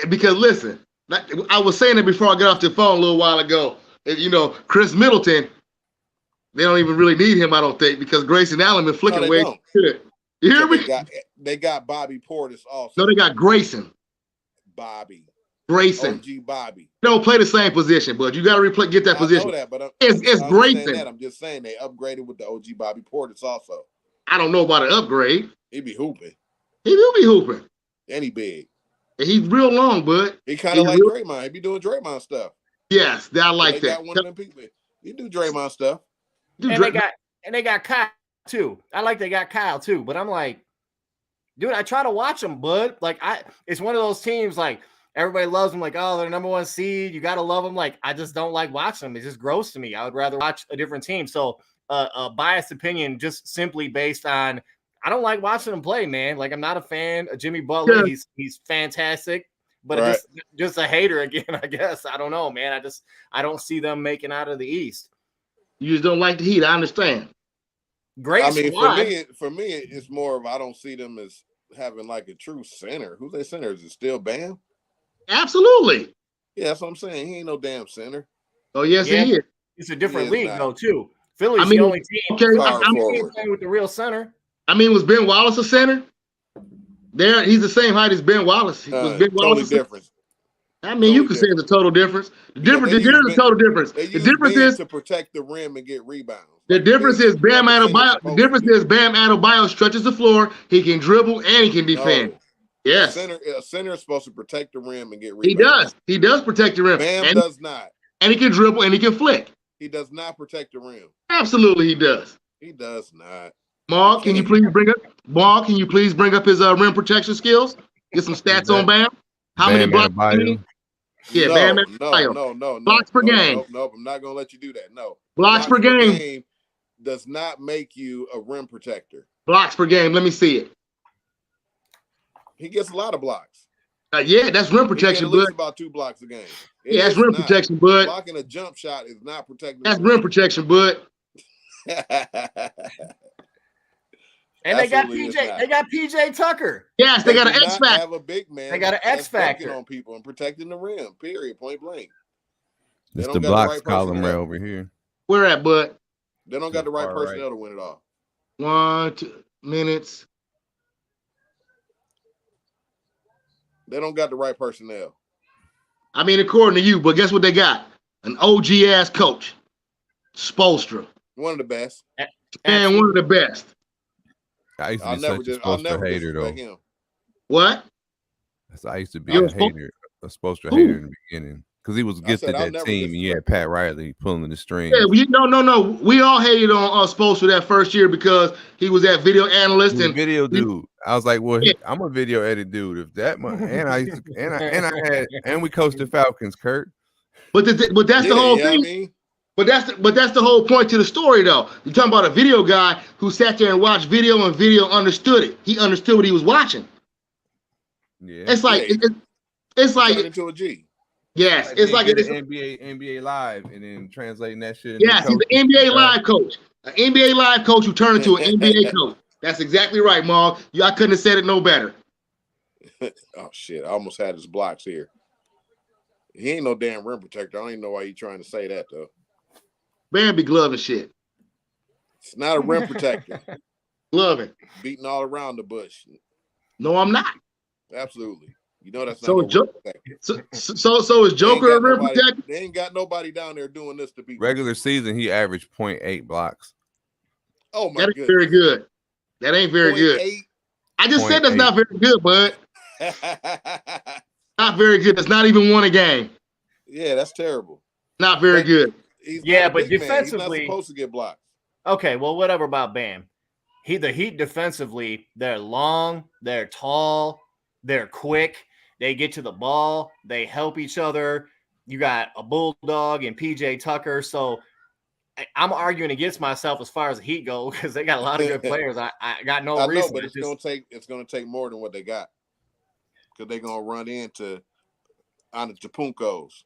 because listen, I was saying it before I got off the phone a little while ago. Chris Middleton, they don't even really need him, I don't think, because Grayson Allen been flicking away. You hear me? They got Bobby Portis also. No, they got Grayson. Grayson. OG Bobby. They don't play the same position, but you got to get that position. I know that, but it's Grayson. I'm just saying they upgraded with the OG Bobby Portis also. I don't know about an upgrade. He be hooping. He do be hooping. And he big. And he's real long, bud. He kind of like Draymond. He be doing Draymond stuff. Yes, I like that. Got one of them people. He do Draymond stuff. They got Kyle too. I like they got Kyle too, but I'm like, dude, I try to watch them, bud. Like it's one of those teams like everybody loves them. Like, oh, they're number one seed. You gotta love them. Like, I just don't like watching them. It's just gross to me. I would rather watch a different team. So, a biased opinion, just simply based on I don't like watching them play, man. Like, I'm not a fan of Jimmy Butler. Yeah. He's fantastic, but just a hater again. I guess I don't know, man. I don't see them making out of the East. You just don't like the Heat. I understand. Great. I mean, for me, it's more of I don't see them as having like a true center. Who's their center? Is it still Bam? Absolutely. Yeah, that's what I'm saying. He ain't no damn center. Oh, yes, he is. It's a different He is league not. though too. Philly's I mean, the only team. okay, Power forward. Playing with the real center. I mean, was Ben Wallace a center? There, he's the same height as Ben Wallace. Was Ben Totally Wallace different. I mean, you could say different. it's a total difference. The Because difference, there's a total difference. They The use difference Ben is to protect the rim and get rebounds. the difference is Bam like a Adebayo. center's The difference supposed to is Bam Adebayo stretches the floor. He can dribble and he can defend. No. Yes, A center is supposed to protect the rim and get he rebounds. does. He does protect the rim. Bam and, does not. and he can dribble and he can flick. He does not protect the rim. Absolutely, he does. He does not. Mark, can you please bring up his rim protection skills? Get some stats on Bam. How many blocks? Yeah, Bam Adebayo. No. Blocks per game. Nope. I'm not gonna let you do that. No. Blocks per game does not make you a rim protector. Blocks per game. Let me see it. He gets a lot of blocks. Yeah, that's rim protection, He gets bud. about 2 blocks a game. Yeah, that's rim protection, bud. Blocking a jump shot is not protecting. That's rim protection, bud. And they got PJ. They got PJ Tucker. Yes, they got an X factor. Have a big man. They got an X factor on people and protecting the rim. Period. Point blank. It's the blocks column right over here. Where at, bud? They don't got the right personnel to win it all. 1 2 minutes. They don't got the right personnel. I mean, according to you, but guess what they got? An OG ass coach, Spoelstra. One of the best. And one of the best. I used to be such a Spoelstra hater, though. Him. What? I used to be a hater, a Spoelstra hater in the beginning. Because he was gifted that team, and you had Pat Riley pulling the strings. Yeah, no. We all hated on Spoelstra that first year because he was that video analyst and video dude. I was like, well, I'm a video edit dude. If that much, and we coached the Falcons, Kurt. But that's the whole thing. I mean? But that's the whole point to the story, though. You're talking about a video guy who sat there and watched video and video understood it. He understood what he was watching. Yeah, it's like it's like into a G. Yes, it's like it's NBA Live and then translating that shit. Yes, he's an NBA Live coach, an NBA Live coach who turned into an NBA coach. That's exactly right, Mark. I couldn't have said it no better. Oh shit! I almost had his blocks here. He ain't no damn rim protector. I don't even know why you trying to say that though. Bam be gloving shit. It's not a rim protector. Gloving. Beating all around the bush. No, I'm not. Absolutely. You know that's not so. Is Joker a rim protector? They ain't got nobody down there doing this to people. Regular season, he averaged 0.8 blocks. Oh my god, that ain't very good. That ain't very good. I just said that's not very good, bud. Not very good. That's not even won a game. Yeah, that's terrible. Not very good. But defensively, he's not supposed to get blocked. Okay, well, whatever about Bam. The Heat defensively, they're long, they're tall, they're quick. They get to the ball. They help each other. You got a Bulldog and PJ Tucker. So I'm arguing against myself as far as the Heat go because they got a lot of good players. I got no reason. But it's gonna take more than what they got because they're gonna run into Antetokounmpos.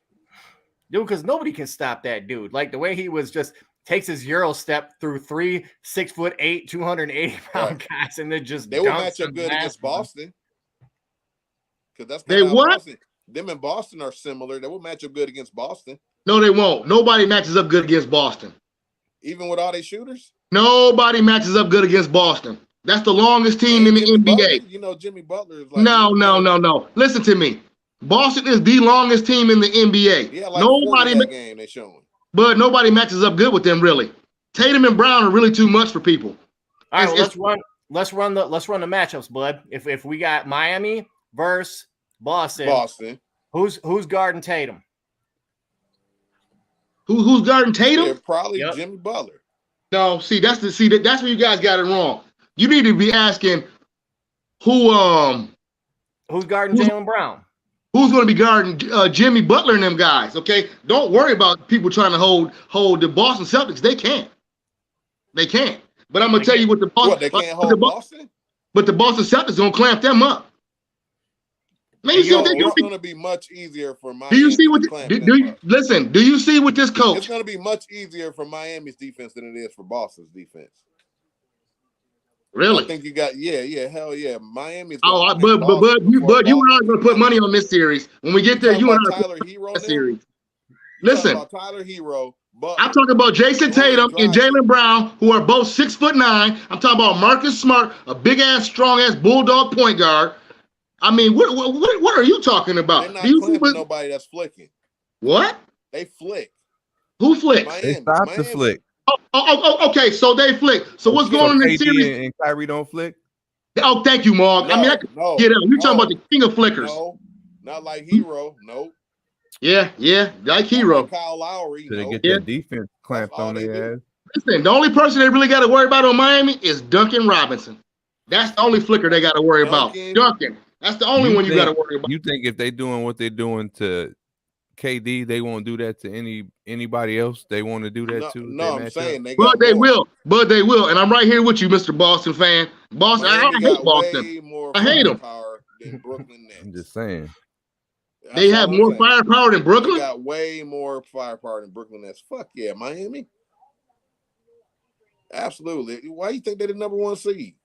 Dude, because nobody can stop that dude. Like the way he was just takes his Euro step through 3 6'8", 280-pound guys, and then just they will match up good against Boston. Because that's they what? Boston. Them and Boston are similar. They will match up good against Boston. No, they won't. Nobody matches up good against Boston. Even with all their shooters? Nobody matches up good against Boston. That's the longest team in the NBA. Butler, you know, Jimmy Butler is like No. Listen to me. Boston is the longest team in the NBA. Yeah, like nobody game they showing. But nobody matches up good with them, really. Tatum and Brown are really too much for people. All right, let's run the matchups, bud. If we got Miami versus Boston. Who's guarding Tatum? Who's guarding Tatum? Yeah, probably Jimmy Butler. No, that's where you guys got it wrong. You need to be asking who's guarding Jaylen Brown? Who's going to be guarding Jimmy Butler and them guys? Okay, don't worry about people trying to hold the Boston Celtics. They can't. But I'm gonna tell you what the Boston. They can't hold Boston. But the Boston Celtics gonna clamp them up. Man, you see what it's going to be much easier for Miami. Do you see what? Listen? Do you see what this coach? It's going to be much easier for Miami's defense than it is for Boston's defense. Really? I think you got hell yeah. Miami's. But you and I are going to put money on this series when we get there. You and I Tyler Hero series. Listen, about Tyler Hero But I'm talking about Jason Tatum and Jaylen Brown, who are both 6'9". I'm talking about Marcus Smart, a big ass, strong ass bulldog point guard. I mean, what are you talking about? they're not clamping nobody that's flicking. What? They flick. Who flicks? Miami. They stopped the flick. Oh, okay. So they flick. So what's going on in the series? And Kyrie don't flick? Oh, thank you, Mark. No, I mean, I can get out. You're talking about the king of flickers. No, not like Hero. No. Yeah, like Hero. Like Kyle Lowry. So they get their defense clamped on their ass. Listen, the only person they really got to worry about on Miami is Duncan Robinson. That's the only flicker they got to worry about. Duncan. That's the only one you got to worry about. You think if they doing what they're doing to KD, they won't do that to anybody else? They want to do that too? No, I'm saying they got they will. But they will. And I'm right here with you, Mr. Boston fan. Boston, I hate Boston. I hate them. I'm just saying. They have more firepower than Brooklyn? They got way more firepower than Brooklyn. That's fuck yeah, Miami. Absolutely. Why do you think they're the number one seed?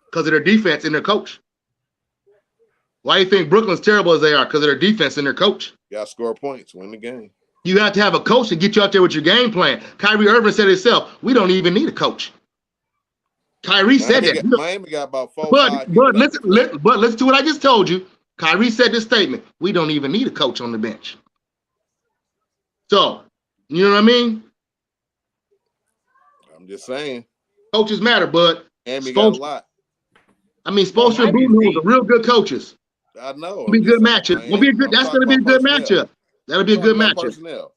Because of their defense and their coach. Why do you think Brooklyn's terrible as they are? Because of their defense and their coach. You got to score points, win the game. You have to have a coach to get you out there with your game plan. Kyrie Irving said himself, we don't even need a coach. Kyrie said that. Miami got about 4 but listen to what I just told you. Kyrie said this statement. We don't even need a coach on the bench. So, you know what I mean? I'm just saying. Coaches matter, but Miami got a lot. I mean, Spoelstra and Budenholzer are real good coaches. I know. It'll be a good matchup. That's going to be a good matchup. That'll be a good matchup. Personnel.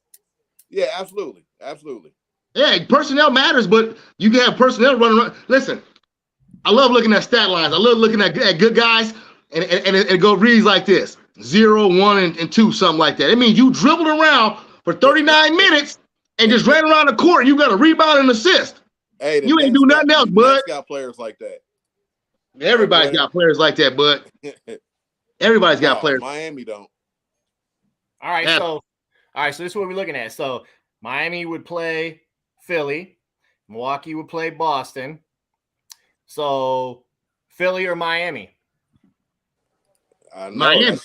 Yeah, absolutely. Absolutely. Yeah, personnel matters, but you can have personnel running around. Listen, I love looking at stat lines. I love looking at good guys, and it go reads like this: 0, 1, and 2, something like that. It means you dribbled around for 39 minutes and just ran around the court. You got a rebound and assist. Hey, you ain't do nothing else, bud. Got players like that. Everybody's got players like that, bud. Everybody's got players. Miami don't. All right, so this is what we're looking at. So Miami would play Philly, Milwaukee would play Boston. So Philly or Miami? I know. Miami.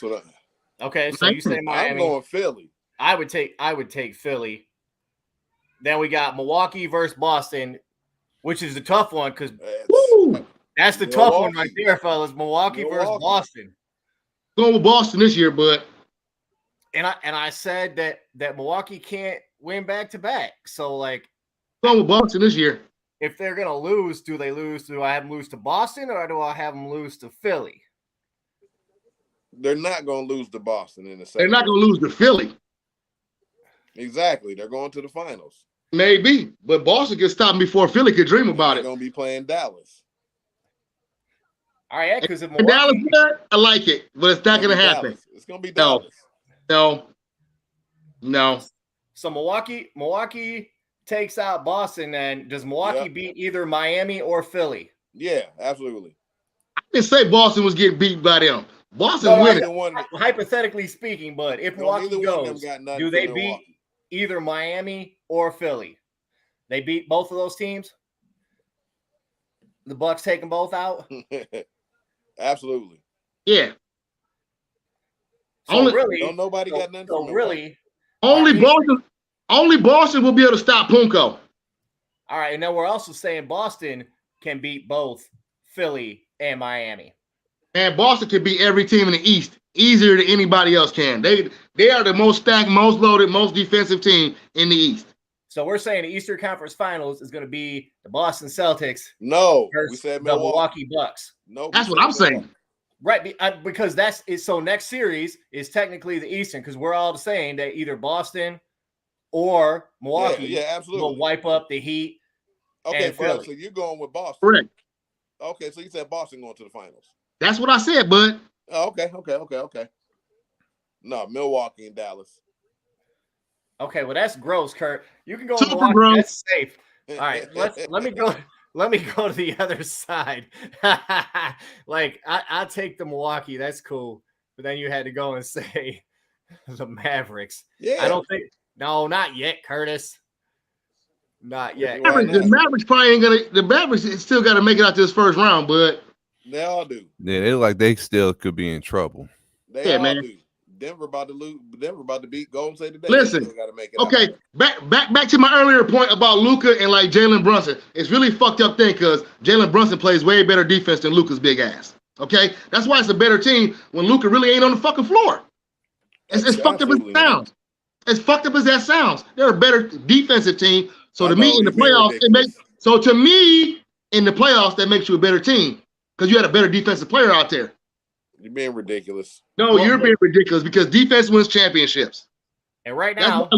Okay, so you say Miami. I'm going Philly. I would take Philly. Then we got Milwaukee versus Boston, which is the tough one because that's the tough one right there, fellas. Milwaukee versus Boston. Going with Boston this year, bud. And I said that Milwaukee can't win back to back. So like, going with Boston this year. If they're gonna lose, do they lose? Do I have them lose to Boston or do I have them lose to Philly? They're not gonna lose to Boston in the second. They're not gonna lose to Philly. Exactly. They're going to the finals. Maybe, but Boston could stop them before Philly could dream about it. They're gonna be playing Dallas. All right, because if Dallas, I like it, but it's not gonna happen. It's gonna be Dallas. No. So Milwaukee takes out Boston, then does Milwaukee beat either Miami or Philly? Yeah, absolutely. I didn't say Boston was getting beat by them. Boston winning. Hypothetically speaking, but if Milwaukee goes, do they beat either Miami or Philly? They beat both of those teams? The Bucks take them both out? Absolutely. Yeah. So really, nobody got nothing. So really, only Boston will be able to stop Punko. All right, and then we're also saying Boston can beat both Philly and Miami. And Boston can beat every team in the East easier than anybody else can. They are the most stacked, most loaded, most defensive team in the East. So we're saying the Eastern Conference Finals is going to be the Boston Celtics. No, we said the Milwaukee Bucks. No, that's what I'm saying. Right, because that's it. So next series is technically the Eastern because we're all saying that either Boston or Milwaukee will wipe up the Heat. Okay, so you're going with Boston. Correct. Okay, so you said Boston going to the finals. That's what I said, bud. Oh, okay. No, Milwaukee and Dallas. Okay, well that's gross, Kurt. You can go Super Milwaukee. Gross. That's safe. All right, let me go. Let me go to the other side. Like I take the Milwaukee. That's cool. But then you had to go and say the Mavericks. Yeah. I don't think. No, not yet, Curtis. Not yet. The Mavericks probably ain't gonna. The Mavericks still got to make it out to this first round, but they all do. Yeah, they still could be in trouble. They all do. Denver about to lose. Denver about to beat Golden State today. Listen, got to make it. Okay, back to my earlier point about Luka and like Jalen Brunson. It's really fucked up thing because Jalen Brunson plays way better defense than Luka's big ass. Okay, that's why it's a better team when Luka really ain't on the fucking floor. It's fucked up as it sounds. As fucked up as that sounds, they're a better defensive team. So to me, in the playoffs, in the playoffs, that makes you a better team because you had a better defensive player out there. You're being ridiculous. No, you're being ridiculous because defense wins championships. And right now,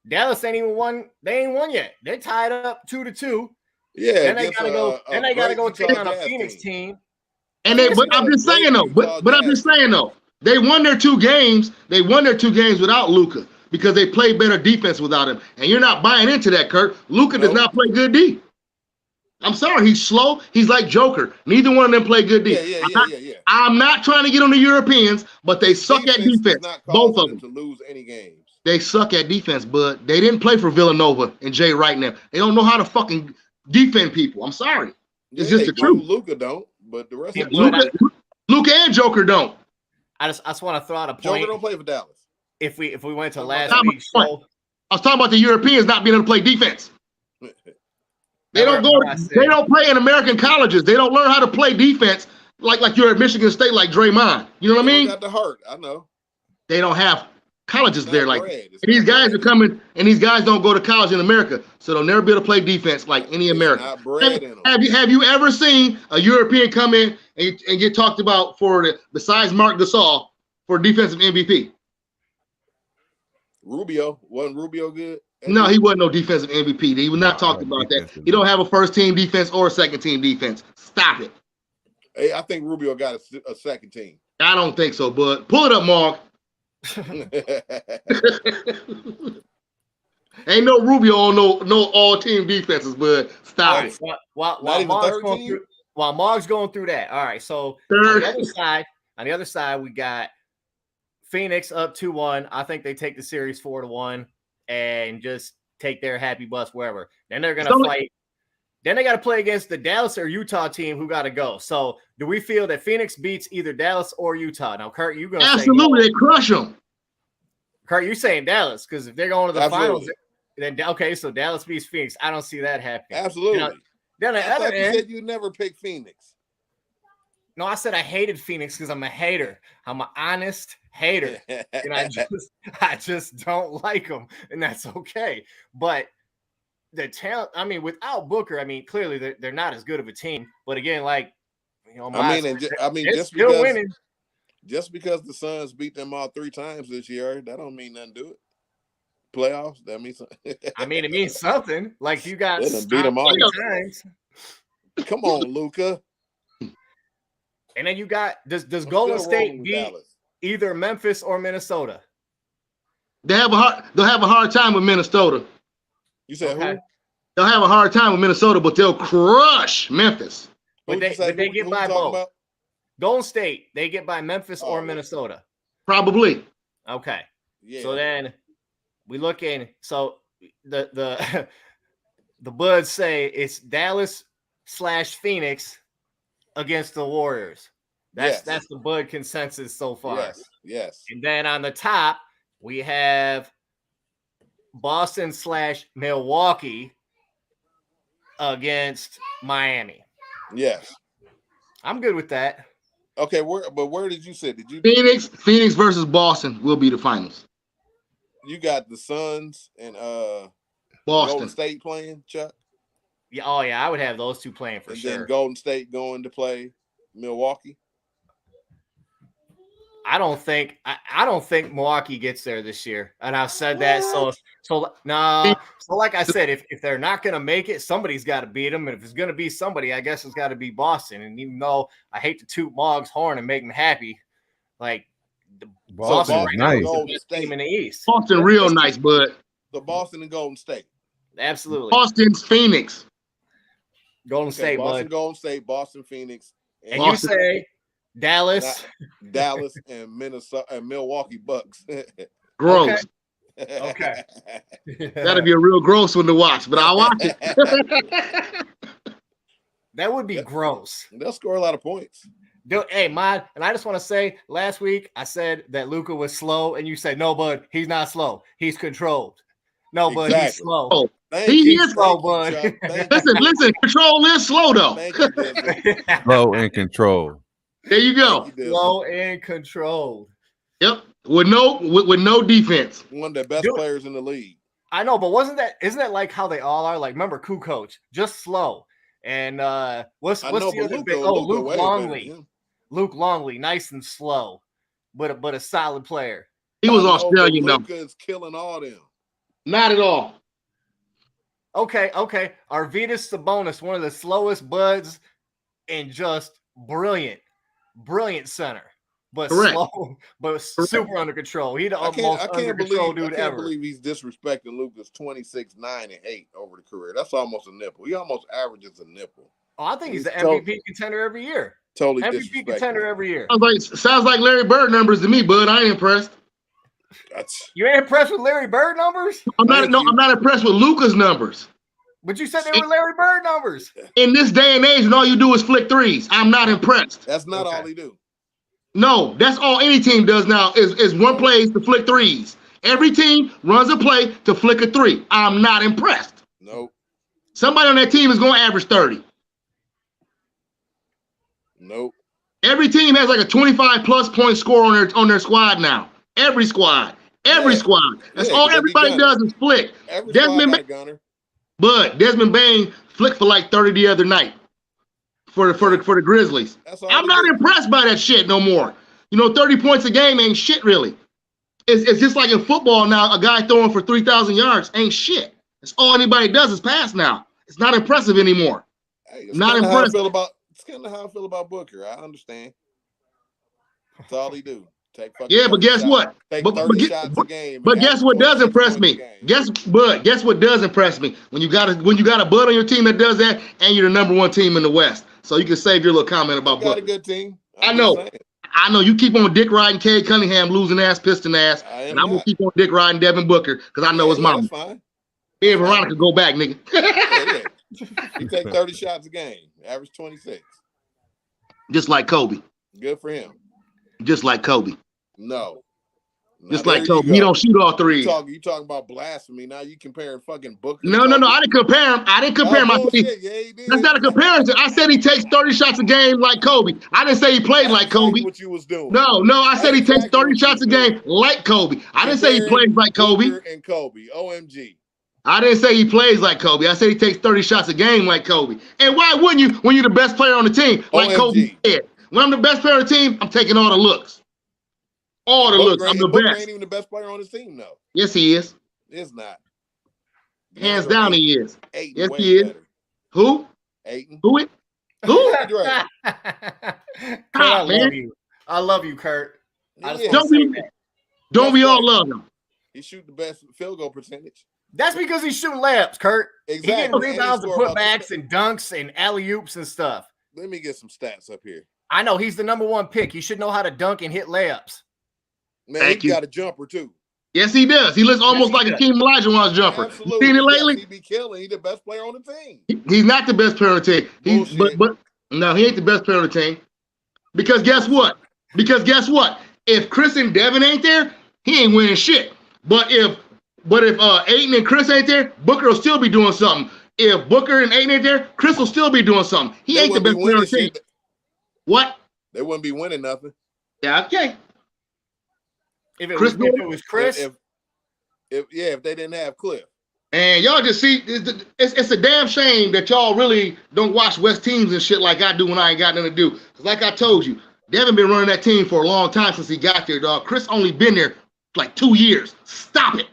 Dallas ain't even won. They ain't won yet. They're tied up 2-2. Yeah. Then they gotta go. Then they gotta go take on a Phoenix team. And I'm just saying though. They won their 2 games. They won their 2 games without Luka because they played better defense without him. And you're not buying into that, Kurt. Luka does not play good D. I'm sorry, he's slow. He's like Joker. Neither one of them play good D. Yeah. I'm not trying to get on the Europeans, but they suck at defense. Both of them. To lose any games. They suck at defense, but they didn't play for Villanova and Jay Wright now. They don't know how to fucking defend people. I'm sorry. It's just the truth. Luka don't, but the rest of Luka and Joker don't. I just want to throw out a point. Joker don't play for Dallas. If we went to last week's show, I was talking about the Europeans not being able to play defense. They don't play in American colleges. They don't learn how to play defense like you're at Michigan State, like Draymond. You know what I mean? Got the heart. I know. They don't have colleges there. These guys are coming, and these guys don't go to college in America, so they'll never be able to play defense like any American. Have you ever seen a European come in and get talked about besides Marc Gasol for defensive MVP? Rubio. Wasn't Rubio good? No, he wasn't no defensive MVP. He was not talking about that. He don't have a first team defense or a second team defense. Stop it. Hey, I think Rubio got a second team. I don't think so, bud. Pull it up, Mark. Ain't no Rubio on no all team defenses, bud. Stop it. While Mark's going through that. All right. So on the other side, we got Phoenix up 2-1. I think they take the series 4-1. And just take their happy bus wherever. Then they're gonna fight. Then they got to play against the Dallas or Utah team who got to go. So, do we feel that Phoenix beats either Dallas or Utah? Now, Kurt, you're gonna absolutely they crush them. Kurt, you're saying Dallas because if they're going to the finals, then okay. So Dallas beats Phoenix. I don't see that happening. Absolutely. Then the other end, you said you never pick Phoenix. No, I said I hated Phoenix because I'm a hater. I'm an honest hater, and I just don't like them, and that's okay. But the talent, I mean, without Booker, I mean, clearly they're not as good of a team. But again, just because the Suns beat them all 3 times this year, that don't mean nothing to it. Playoffs, that means something. I mean, it means something. Like you got beat them all 3 times. Come on, Luka. And then you got does Golden State beat either Memphis or Minnesota? They'll have a hard time with Minnesota. You said who? They'll have a hard time with Minnesota, but they'll crush Memphis. But they get by both. Golden State, they get by Memphis or Minnesota. Probably. Okay. Yeah. So then we look in. So the BUDZ say it's Dallas/Phoenix against the Warriors. That's the BUDZ consensus so far. Yes. And then on the top, we have Boston/Milwaukee against Miami. Yes. I'm good with that. Okay, where did you say? Did you Phoenix versus Boston will be the finals. You got the Suns and Boston Golden State playing, Chuck? Yeah, I would have those two playing for sure. And then Golden State going to play Milwaukee. I don't think Milwaukee gets there this year, and I've said that. So like I said, if they're not going to make it, somebody's got to beat them, and if it's going to be somebody, I guess it's got to be Boston. And even though I hate to toot Mog's horn and make him happy, like Boston right now is the best team in the East. Boston real nice, bud. The Boston and Golden State. Absolutely. Boston's Phoenix. Golden State, Boston, bud. Golden State, Boston, Phoenix. And Boston. You say Dallas and Minnesota and Milwaukee Bucks. Gross. Okay. That'd be a real gross one to watch, but I'll watch it. That would be gross. They'll score a lot of points. Hey, man, and I just want to say, last week I said that Luka was slow, and you said, no, bud, he's not slow. He's controlled. No, bud, he's Exactly. slow. Oh, Thank he you. is slow, Thank you, bud. Chuck. Thank Listen, you. listen. Control is slow though. Thank you, Dizzle. Slow and control. There you go. Thank you, Dizzle. Slow and controlled. Yep. With no defense. One of the best Dude, players in the league. I know, but isn't that like how they all are? Like, remember, Kukoc, just slow. And what's the other big? Oh, Luke Longley. Luke Longley, nice and slow, but a solid player. He was Australian though. Luka is killing all them. Not at all. Okay. Arvydas Sabonis, one of the slowest buds, and just brilliant center, but Correct. slow, but super under control. He the most under control dude ever. I can't believe he's disrespecting Luka's 26, 9, and 8 over the career. That's almost a nipple. He almost averages a nipple. Oh, I think he's the MVP contender every year. Totally MVP contender every year. Sounds like Larry Bird numbers to me, bud. I ain't impressed. You ain't impressed with Larry Bird numbers? I'm not impressed with Luka's numbers. But you said they were Larry Bird numbers. In this day and age, and all you do is flick threes. I'm not impressed. That's not all he do. No, that's all any team does now is one play to flick threes. Every team runs a play to flick a three. I'm not impressed. Nope. Somebody on that team is going to average 30. Nope. Every team has like a 25-plus point score on their squad now. Every squad. That's all everybody does is flick. Desmond Bain flicked for like 30 the other night for the Grizzlies. I'm not impressed by that shit no more. 30 points a game ain't shit really. It's just like in football now, a guy throwing for 3,000 yards ain't shit. That's all anybody does is pass now. It's not impressive anymore. Hey, not impressed. It's kind of how I feel about Booker. I understand. That's all he do. But guess what? Take 30 shots a game. But guess what does impress me? Guess what does impress me? When you got a bud on your team that does that, and you're the number one team in the West. So you can save your little comment about Booker. Got a good team. I know. You keep on dick riding Cade Cunningham, losing ass, piston ass, and I'm gonna keep on dick riding Devin Booker because I know his mama. That's fine. Me and Veronica go back, nigga. Yeah. He take 30 shots a game, average 26. Just like Kobe. Good for him. Just like Kobe. No. Just like Kobe. He don't shoot all threes. You talking about blasphemy. Now you comparing fucking Booker. No. I didn't compare him. I didn't compare him. That's not a comparison. I said he takes 30 shots a game like Kobe. I didn't say he played like Kobe. What you was doing. No. I said he takes 30 shots a game like Kobe. I didn't say he plays like Kobe. Booker and Kobe. OMG. I didn't say he plays like Kobe. I said he takes 30 shots a game like Kobe. And why wouldn't you when you're the best player on the team? Like Kobe said. When I'm the best player on the team, I'm taking all the looks. All the looks. I'm the Booker best. Ain't even the best player on his team, though. Yes, he is. It's not. Hands down, he is. Ayton yes, he is. Better. Who? Ayton. Who? Kurt, I love you, Kurt. Don't we all love him? He shoot the best field goal percentage. That's because he's shooting layups, Kurt. Exactly. He getting rebounds and putbacks and dunks and alley-oops and stuff. Let me get some stats up here. I know he's the number one pick. He should know how to dunk and hit layups. Man, he got a jumper too. Yes, he does. He looks almost like a Hakeem Olajuwon's jumper. Absolutely. You seen it lately? He be killing. He's the best player on the team. He's not the best player on the team. But no, he ain't the best player on the team. Because guess what? If Chris and Devin ain't there, he ain't winning shit. But if Ayton and Chris ain't there, Booker will still be doing something. If Booker and Ayton ain't there, Chris will still be doing something. He ain't the best player on the team. What? They wouldn't be winning nothing. Yeah, okay. If it was Chris, if they didn't have Cliff. And y'all just see, it's a damn shame that y'all really don't watch West teams and shit like I do when I ain't got nothing to do. Because like I told you, Devin been running that team for a long time since he got there, dog. Chris only been there like 2 years. Stop it.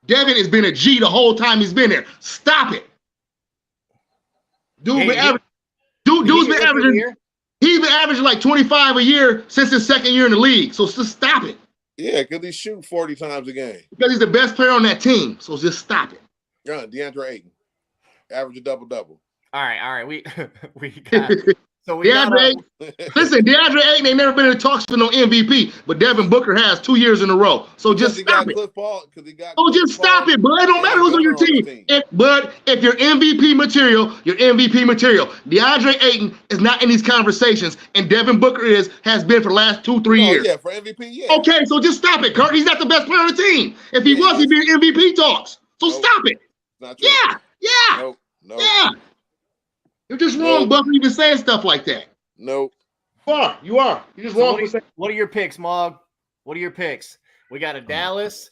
Devin has been a G the whole time he's been there. Stop it. Dude's been averaging. He's been averaging like 25 a year since his second year in the league. So just stop it. Yeah, because he's shooting 40 times a game. Because he's the best player on that team. So just stop it. DeAndre Ayton, average a double-double. All right. We got So we got listen, DeAndre Ayton ain't never been in talks for no MVP, but Devin Booker has 2 years in a row. So just stop it. So just stop it, bud. It don't matter who's on your team. But if you're MVP material, you're MVP material. DeAndre Ayton is not in these conversations, and Devin Booker has been for the last 2-3 years. Yeah, for MVP, yeah. Okay, so just stop it, Kurt. He's not the best player on the team. If he was, he'd be in MVP talks. So stop it. Not true. Yeah. No. Yeah. You're just wrong, Buck, for even saying stuff like that. No. You are. You're just wrong. What are your picks, Mog? What are your picks? We got a Dallas.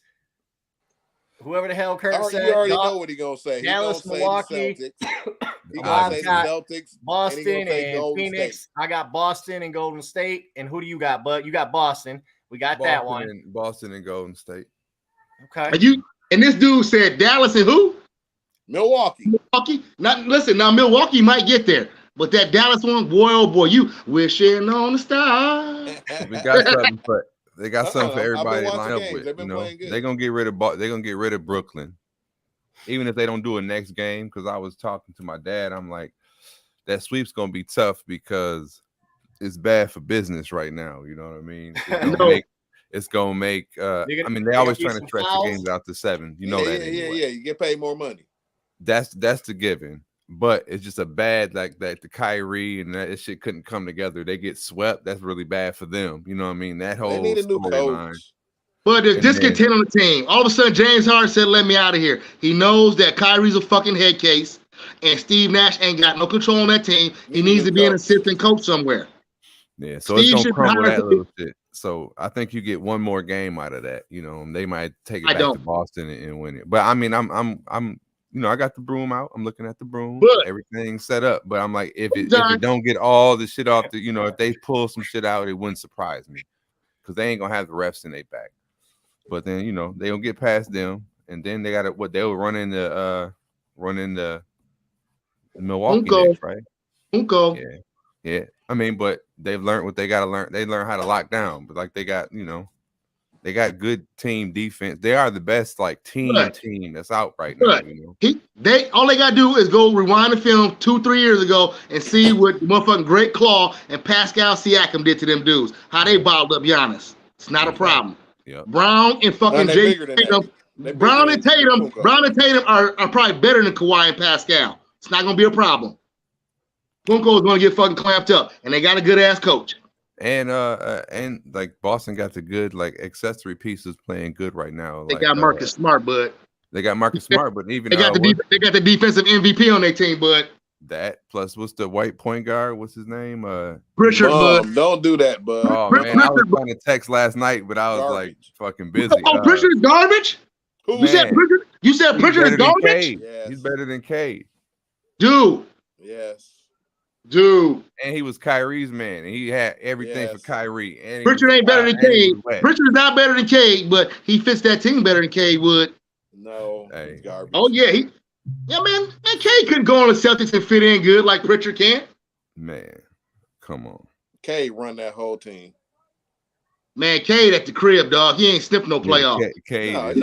Whoever the hell Kurt said. You already know what he's going to say. Dallas, Milwaukee. He's going to say the Celtics. Boston and Phoenix. State. I got Boston and Golden State. And who do you got, Bud? You got Boston. We got that one. Boston and Golden State. Okay. And this dude said Dallas and who? Milwaukee. Now Milwaukee might get there, but that Dallas one, boy, oh boy, you wishing on the star. They got something for everybody to line up with. They're gonna get rid of Brooklyn, even if they don't do a next game. Because I was talking to my dad, I'm like, that sweep's gonna be tough because it's bad for business right now. You know what I mean? It's gonna make. They always trying to stretch the games out to 7. You know that. Yeah. You get paid more money. That's the given, but it's just a bad like that. The Kyrie and that shit couldn't come together. They get swept. That's really bad for them. You know what I mean? That whole they need a new coach. But there's discontent on the team. All of a sudden, James Harden said, "Let me out of here." He knows that Kyrie's a fucking head case, and Steve Nash ain't got no control on that team. He needs to be an assistant coach somewhere. Yeah, so it's gonna crumble that little shit. So I think you get one more game out of that. You know, they might take it back to Boston and win it. But I mean, I'm. I got the broom out. I'm looking at the broom. Everything's set up. But I'm like, if it don't get all the shit off, if they pull some shit out, it wouldn't surprise me because they ain't gonna have the refs in their back. But then they gonna get past them, and then they got to they'll run into Milwaukee next, right? Yeah. I mean, but they've learned what they got to learn. They learn how to lock down, but like they got they got good team defense. They are the best team that's out right now. All they gotta do is go rewind the film 2-3 years ago and see what motherfucking Great Claw and Pascal Siakam did to them dudes. How they bottled up Giannis. It's not a problem. Yeah. Brown and fucking Tatum. Brown and Tatum are probably better than Kawhi and Pascal. It's not gonna be a problem. Funko is gonna get fucking clamped up, and they got a good ass coach. And like Boston got the good accessory pieces playing good right now. They got Marcus Smart, bud. They got Marcus Smart, but even they got the defensive MVP on their team, bud. That plus what's the white point guard? What's his name? Pritchard, bud. Don't do that, bud. Oh man, I was trying to text last night, but I was fucking busy. Pritchard is garbage. Who? You said Pritchard? You said Pritchard is garbage? Yes. He's better than Cade. Dude. Yes. Dude. And he was Kyrie's man, and he had everything for Kyrie. And Pritchard ain't better than Cade. Pritchard is not better than Cade, but he fits that team better than Cade would. No, he's garbage. Oh yeah, man, Cade couldn't go on the Celtics and fit in good like Pritchard can. Man, come on. Cade run that whole team. Man, Cade at the crib, dog. He ain't sniffing no playoff. Cade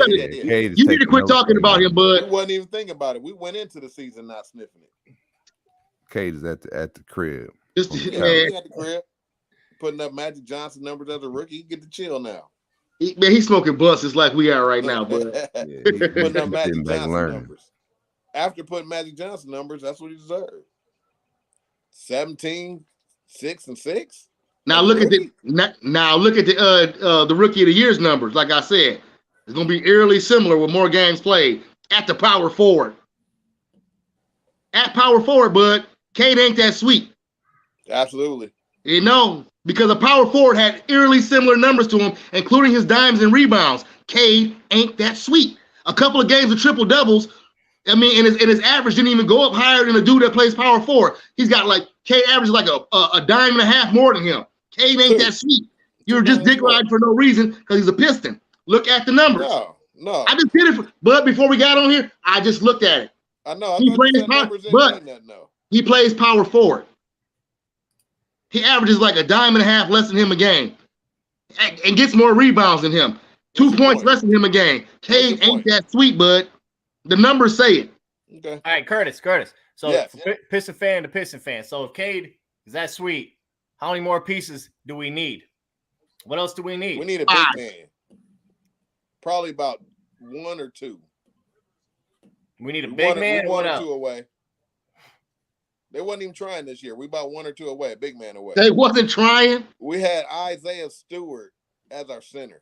you need to quit talking about him, bud. We wasn't even thinking about it. We went into the season not sniffing it. Cade is at the crib. At the crib, putting up Magic Johnson numbers as a rookie. He get to chill now. He's smoking buses like we are right now, bud. Putting up Magic Johnson numbers. After putting Magic Johnson numbers, that's what he deserved. 17, 6 and 6. Now look at the rookie of the year's numbers. Like I said, it's gonna be eerily similar with more games played at the power forward. At power forward, bud, Cade ain't that sweet. Absolutely. Because a power forward had eerily similar numbers to him, including his dimes and rebounds. Cade ain't that sweet. A couple of games of triple doubles. I mean, and his average didn't even go up higher than a dude that plays power forward. He's got Cade averages a dime and a half more than him. Cade ain't that sweet. You're just dick riding for no reason because he's a Piston. Look at the numbers. No. I just did it, but before we got on here, I just looked at it. I know. He plays power forward. He averages a dime and a half less than him a game, and gets more rebounds than him. 2 points less than him a game. Cade ain't that sweet, bud. The numbers say it. Okay. All right, Curtis. So Piston fan to Piston fan. So if Cade Is that sweet? How many more pieces do we need? What else do we need? We need a big man. Probably about 1 or 2. We need a big man. One or 2 away. They wasn't even trying this year. We about 1 or 2 away, a big man away. They wasn't trying. We had Isaiah Stewart as our center.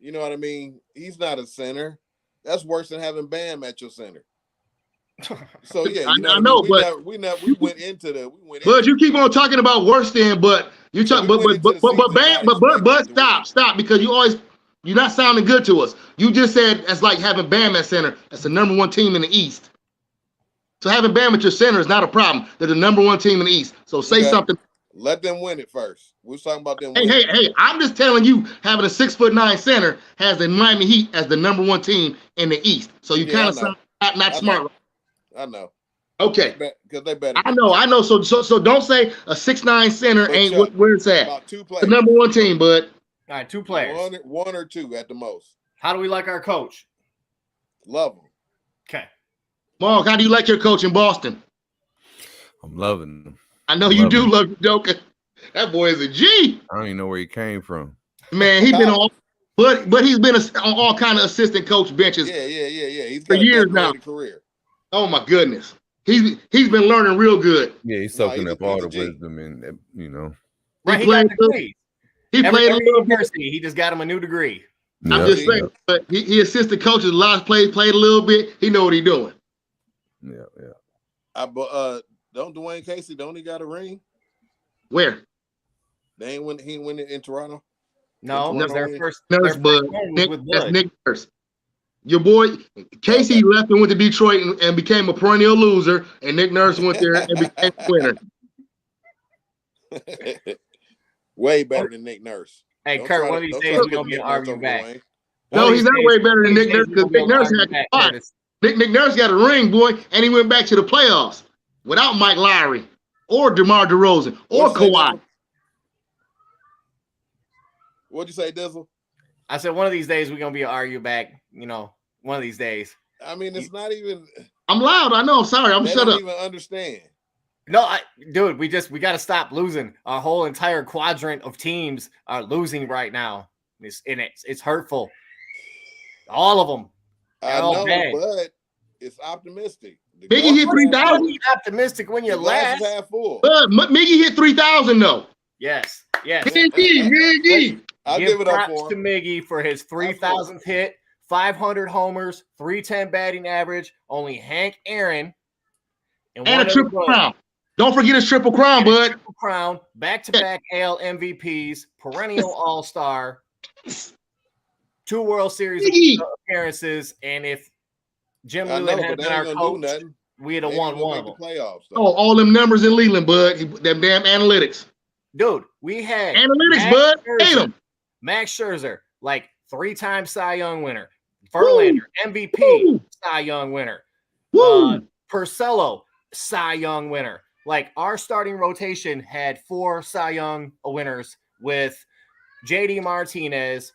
You know what I mean? He's not a center. That's worse than having Bam at your center. So yeah, I know, but we went into the. But you keep on talking about worse than, but you talk, but Bam, but stop, because you're not sounding good to us. You just said it's like having Bam at center. That's the number 1 team in the East. So having Bam at your center is not a problem. They're the number 1 team in the East. So say something. Let them win it first. We're talking about them. Hey! I'm just telling you, having a 6'9" center has the Miami Heat as the number 1 team in the East. So you kind of sound not smart. I know. Okay. Because they better. I know. So don't say a 6'9" center ain't where it's at. About 2 players. The number 1 team, bud. All right, 2 players. One or 2 at the most. How do we like our coach? Love him. Okay. Mark, how do you like your coach in Boston? I'm loving him. I know you do love Joker. That boy is a G. I don't even know where he came from. Man, he's been on, but he's been on all kind of assistant coach benches. Yeah. He's for got years a now. Career. Oh my goodness, he's been learning real good. Yeah, he's soaking up all the wisdom and Right, he got degrees. He played a little university. He just got him a new degree. I'm just saying, but he assisted coaches a lot of plays, played a little bit. He know what he's doing. Yeah. Don't Dwayne Casey? Don't he got a ring? Where? He ain't win it in Toronto. No, No, their first Nurse, their bud. first That's Nick Nurse. Your boy Casey left and went to Detroit and became a perennial loser, and Nick Nurse went there and became a winner. Way better than Nick Nurse. Hey, Kurt, one of these days we're gonna be arguing back. No, he's not way better than Nick Nurse because Nick Nurse had to fight. Nick Nurse got a ring, boy, and he went back to the playoffs without Mike Lowry or DeMar DeRozan or Kawhi. What'd you say, Dizzle? I said one of these days we're gonna be argue back. You know, one of these days. I mean, it's not even. I'm loud. I know. I'm sorry. I'm shut up. Don't even understand. No, dude, we got to stop losing. Our whole entire quadrant of teams are losing right now. It's hurtful. All of them. I know, but it's optimistic. Biggie hit 3,000. Optimistic when you laugh. Half full. Miggy hit 3,000 though. Yes. Miggy. I'll give it up for him. To Miggy for his 3,000th hit, 500 homers, 310 batting average. Only Hank Aaron and a triple crown. Don't forget his triple crown, bud. Triple crown, back-to-back AL MVPs, perennial All-Star, 2 World Series appearances, and if Jim Leyland had been our coach, we'd have won one of them. Playoffs, all them numbers in Leland, bud. Them damn analytics. Dude, we had analytics, bud. Hate them. Max Scherzer, like 3-time Cy Young winner. Verlander, MVP, Cy Young winner. Porcello, Cy Young winner. Like our starting rotation had 4 Cy Young winners with JD Martinez.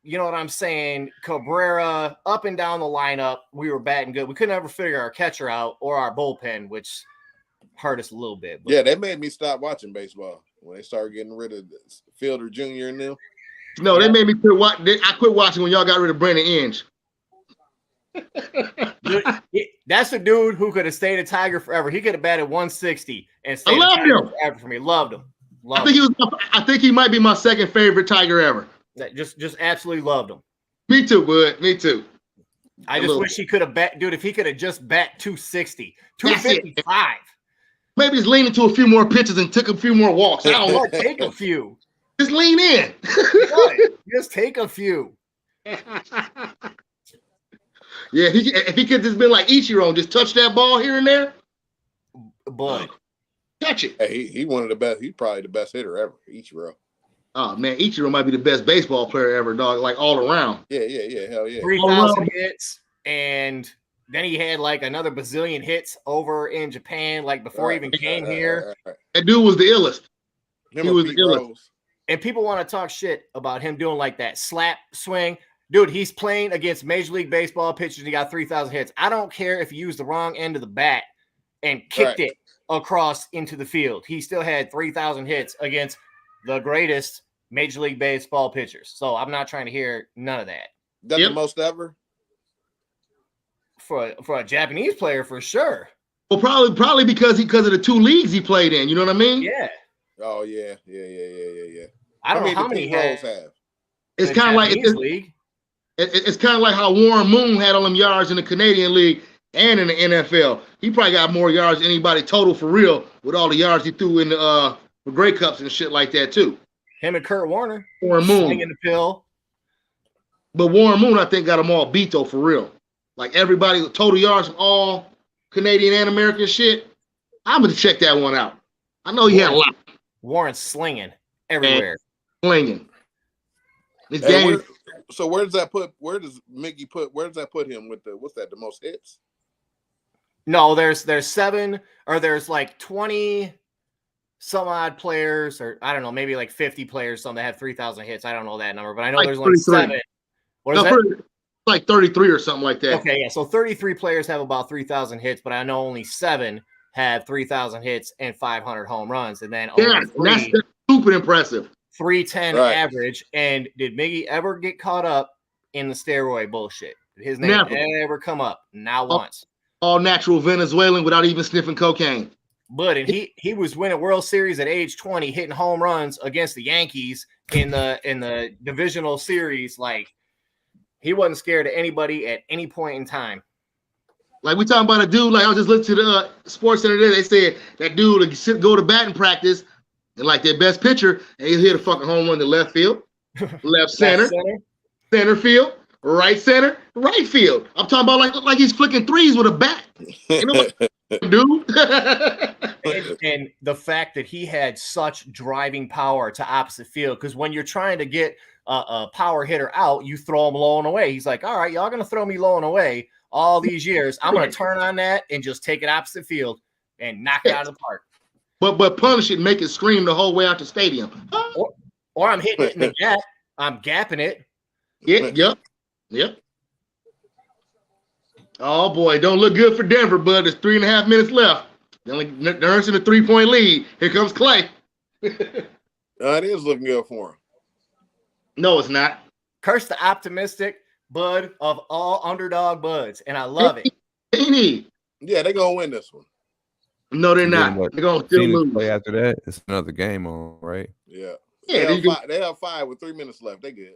You know what I'm saying? Cabrera, up and down the lineup. We were batting good. We couldn't ever figure our catcher out or our bullpen, which hurt us a little bit. But. Yeah, they made me stop watching baseball when they started getting rid of Fielder Jr. and them. No, they made me quit watching. I quit watching when y'all got rid of Brandon Inge. Dude, that's a dude who could have stayed a Tiger forever. He could have batted 160 and stayed a Tiger forever for me. Loved him. I think he might be my second favorite Tiger ever. Just absolutely loved him. Me too, bud. Me too. I just wish he could have bet, dude. If he could have just bet 260, 255. Maybe he's leaning to a few more pitches and took a few more walks. I don't know. Take a few. Just lean in. Just take a few. Yeah, if he could just been like Ichiro and just touch that ball here and there. But touch it. Hey, he one of the best. He's probably the best hitter ever, Ichiro. Oh man, Ichiro might be the best baseball player ever, dog. Like all around. Yeah, hell yeah. 3,000 hits, and then he had like another bazillion hits over in Japan, like before he even came here. That dude was the illest. He was the illest. And people want to talk shit about him doing like that slap swing. Dude, he's playing against Major League Baseball pitchers. He got 3,000 hits. I don't care if you used the wrong end of the bat and kicked it across into the field. He still had 3,000 hits against the greatest Major League Baseball pitchers. So I'm not trying to hear none of that. That's the most ever? For a Japanese player, for sure. Well, probably because of the 2 leagues he played in. You know what I mean? Yeah. Oh, yeah. I don't know how many Rose have. It's kind of like it's kind of like how Warren Moon had all them yards in the Canadian League and in the NFL. He probably got more yards than anybody total for real with all the yards he threw in the Grey Cups and shit like that too. Him and Kurt Warner. Warren Moon slinging the pill. But Warren Moon, I think, got them all beat though for real. Like everybody, total yards from all Canadian and American shit. I'm gonna check that one out. I know he had a lot. Warren slinging everywhere. Slinging. This Hey, game. So where does that put him with the the most hits? No, there's 7 or there's like 20 some odd players, or I don't know, maybe like 50 players, some that have 3,000 hits. I don't know that number, but I know there's like 7. What is that? Like 33 or something like that. Okay, yeah. So 33 players have about 3,000 hits, but I know only 7 have 3,000 hits and 500 home runs, and then that's super impressive. 310 average. And did Miggy ever get caught up in the steroid bullshit? Did his name ever come up? Not once. All natural Venezuelan without even sniffing cocaine. But and he was winning World Series at age 20, hitting home runs against the Yankees in the divisional series. Like, he wasn't scared of anybody at any point in time. Like, we talking about a dude, like I was just listening to the Sports Center today. They said that dude would go to batting practice and like their best pitcher, and he'll hit a fucking home run to left field, left center, center field, right center, right field. I'm talking about like he's flicking threes with a bat. You know what, dude? and the fact that he had such driving power to opposite field, because when you're trying to get a power hitter out, you throw him low and away. He's like, all right, y'all gonna throw me low and away all these years. I'm gonna turn on that and just take it opposite field and knock it out of the park. But punish it, make it scream the whole way out the stadium. Or I'm hitting it in the gap. I'm gapping it. Yep. Oh boy, don't look good for Denver, bud. There's 3.5 minutes left. They're nursing a 3-point lead. Here comes Clay. It is looking good for him. No, it's not. Curse the optimistic bud of all underdog buds, and I love it. Ain't he? Yeah, they're gonna win this one. No, they're not. They're gonna still lose. Play after that, it's another game on, right? Yeah. Yeah, they have 5 with 3 minutes left. They good.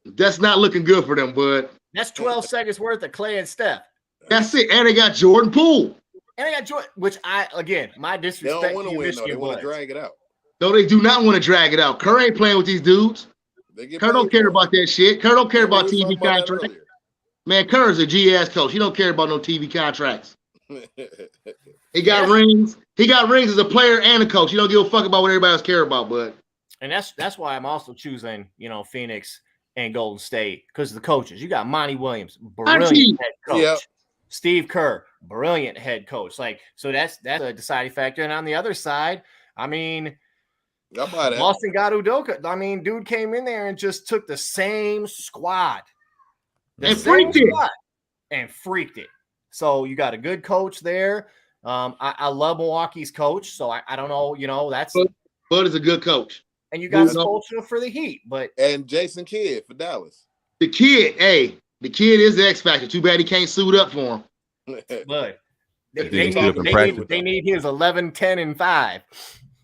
That's not looking good for them, bud. That's 12 seconds worth of Clay and Steph. That's it. And they got Jordan Poole. And they got Jordan, which my disrespect. They don't want to win, though. They want to drag it out. No, they do not want to drag it out. Kerr ain't playing with these dudes. Kerr don't care about that shit. Kerr don't care about TV contracts. Man, Kerr is a G-ass coach. He don't care about no TV contracts. He got rings. He got rings as a player and a coach. He don't give a fuck about what everybody else care about, bud. And that's why I'm also choosing, Phoenix and Golden State, because of the coaches. You got Monty Williams, brilliant head coach. Yep. Steve Kerr, brilliant head coach. Like, so that's a deciding factor. And on the other side, I mean, Boston got Udoka. I mean, dude came in there and just took the same squad. And freaked it. So you got a good coach there. I love Milwaukee's coach. So I don't know, that's Bud is a good coach. And you got Spoelstra for the Heat, and Jason Kidd for Dallas. The kid is the X factor. Too bad he can't suit up for him. But they need his 11, 10, and 5.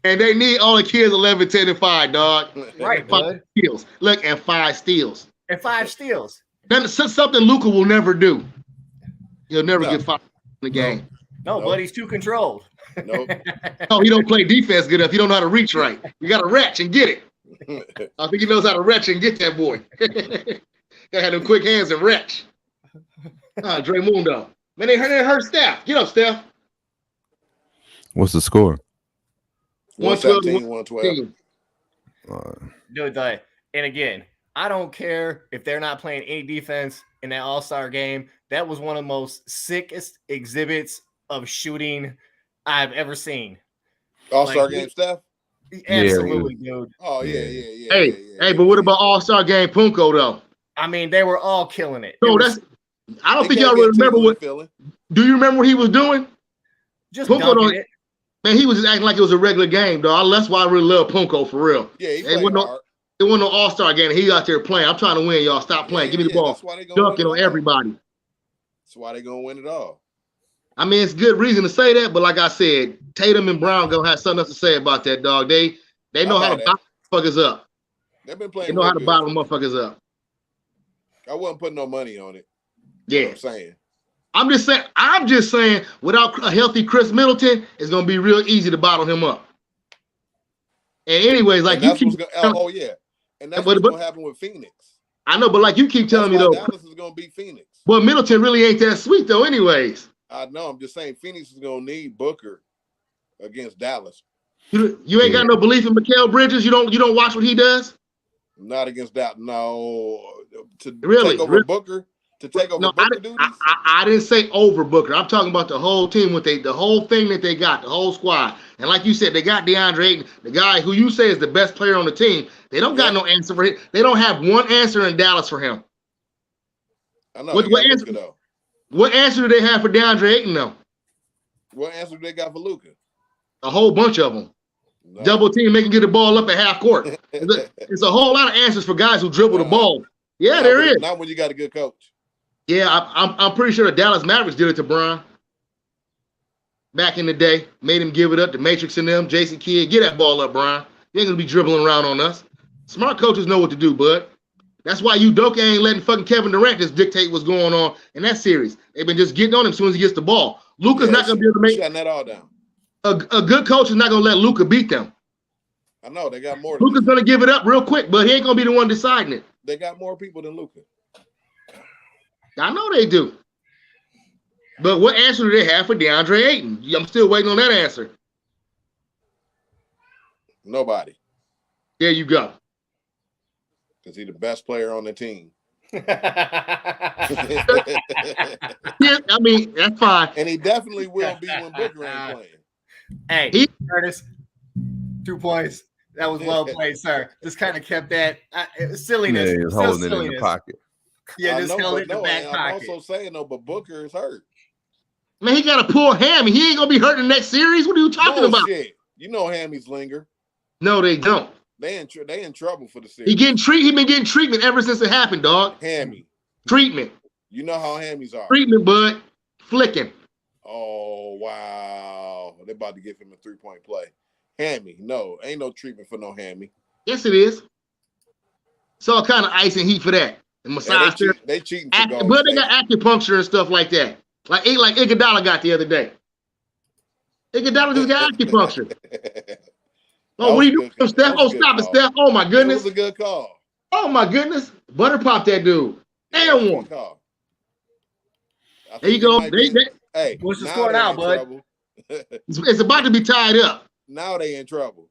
And they need all the kids 11, 10, and 5, dog. Right, bud. Steals. Look, and 5 steals. And 5 steals. That's something Luka will never do. He'll never get 5 in the game. No, but he's too controlled. Nope. No, he don't play defense good enough. He don't know how to reach right. You got to retch and get it. I think he knows how to retch and get that boy. Gotta have them quick hands and retch. Dre Mundo. Man, they hurt Steph. Get up, Steph. What's the score? 117, 112. Dude, and again, I don't care if they're not playing any defense in that All-Star game. That was one of the most sickest exhibits of shooting I've ever seen. All-Star game, Steph? Absolutely, dude. Oh, yeah. Hey, but what about All-Star game Punko, though? I mean, they were all killing it. No, I don't think y'all really remember what. Do you remember what he was doing? Just dunking it. Man, he was just acting like it was a regular game, dog. That's why I really love Punko for real. Yeah, he played hard. It wasn't no all-star game. He out there playing. I'm trying to win, y'all. Stop playing. Give me the ball. That's why they gonna dunking on everybody. That's why they're gonna win it all. I mean, it's good reason to say that, but like I said, Tatum and Brown gonna have something else to say about that, dog. They know how to bottle motherfuckers up. They've been playing. They know how to bottle motherfuckers up. I wouldn't put no money on it. Yeah, you know what I'm saying. I'm just saying, without a healthy Chris Middleton, it's gonna be real easy to bottle him up. And anyways, like you keep, and that's what's gonna happen with Phoenix. I know, but like you keep telling me though, Dallas is gonna beat Phoenix. Well, Middleton really ain't that sweet though. Anyways, I know. I'm just saying, Phoenix is gonna need Booker against Dallas. You ain't got no belief in Mikal Bridges. You don't watch what he does. Not against that. No, to take over Booker. To take over Booker duties? I didn't say over Booker. I'm talking about the whole team with the whole thing that they got, the whole squad. And like you said, they got DeAndre Ayton, the guy who you say is the best player on the team. They don't got no answer for him. They don't have one answer in Dallas for him. I know. What answer do they have for DeAndre Ayton though? What answer do they got for Luka? A whole bunch of them. No. Double team, making get the ball up at half court. It's a whole lot of answers for guys who dribble the ball. Yeah, there is. Not when you got a good coach. Yeah, I'm pretty sure the Dallas Mavericks did it to Bron back in the day. Made him give it up to Matrix and them. Jason Kidd, get that ball up, Bron. You ain't gonna be dribbling around on us. Smart coaches know what to do, bud. That's why Udoka ain't letting fucking Kevin Durant just dictate what's going on in that series. They've been just getting on him as soon as he gets the ball. Luka's not gonna be able to make shutting that all down. A good coach is not gonna let Luka beat them. I know they got more. Luka's gonna give it up real quick, but he ain't gonna be the one deciding it. They got more people than Luka. I know they do. But what answer do they have for DeAndre Ayton? I'm still waiting on that answer. Nobody. There you go. Because he's the best player on the team. Yeah, I mean, that's fine. And he definitely will be when Booker ain't playing. Hey, Curtis, 2 points. That was well played, sir. Just kind of kept that silliness. Yeah, he's holding it in the pocket. Yeah, just held it in the back pocket. I'm also saying, though, but Booker is hurt. Man, he got a poor hammy. He ain't going to be hurt in the next series. What are you talking about? You know hammies linger. No, they don't. They in trouble for the series. He been getting treatment ever since it happened, dog. Hammy. Treatment. You know how hammies are. Treatment, bud. Flicking. Oh, wow. They're about to give him a 3-point play. Hammy. No, ain't no treatment for no hammy. Yes, it is. It's all kind of ice and heat for that. And massage. They cheating. But they got acupuncture and stuff like that. Like Iguodala got the other day. Iguodala just got acupuncture. Oh, what are you doing, Steph? Oh, stop it, Steph. Oh, my goodness. It was a good call. Oh, my goodness. Butter pop that dude. And one. There you go. Hey, what's the score now, bud? It's about to be tied up. Now they in trouble.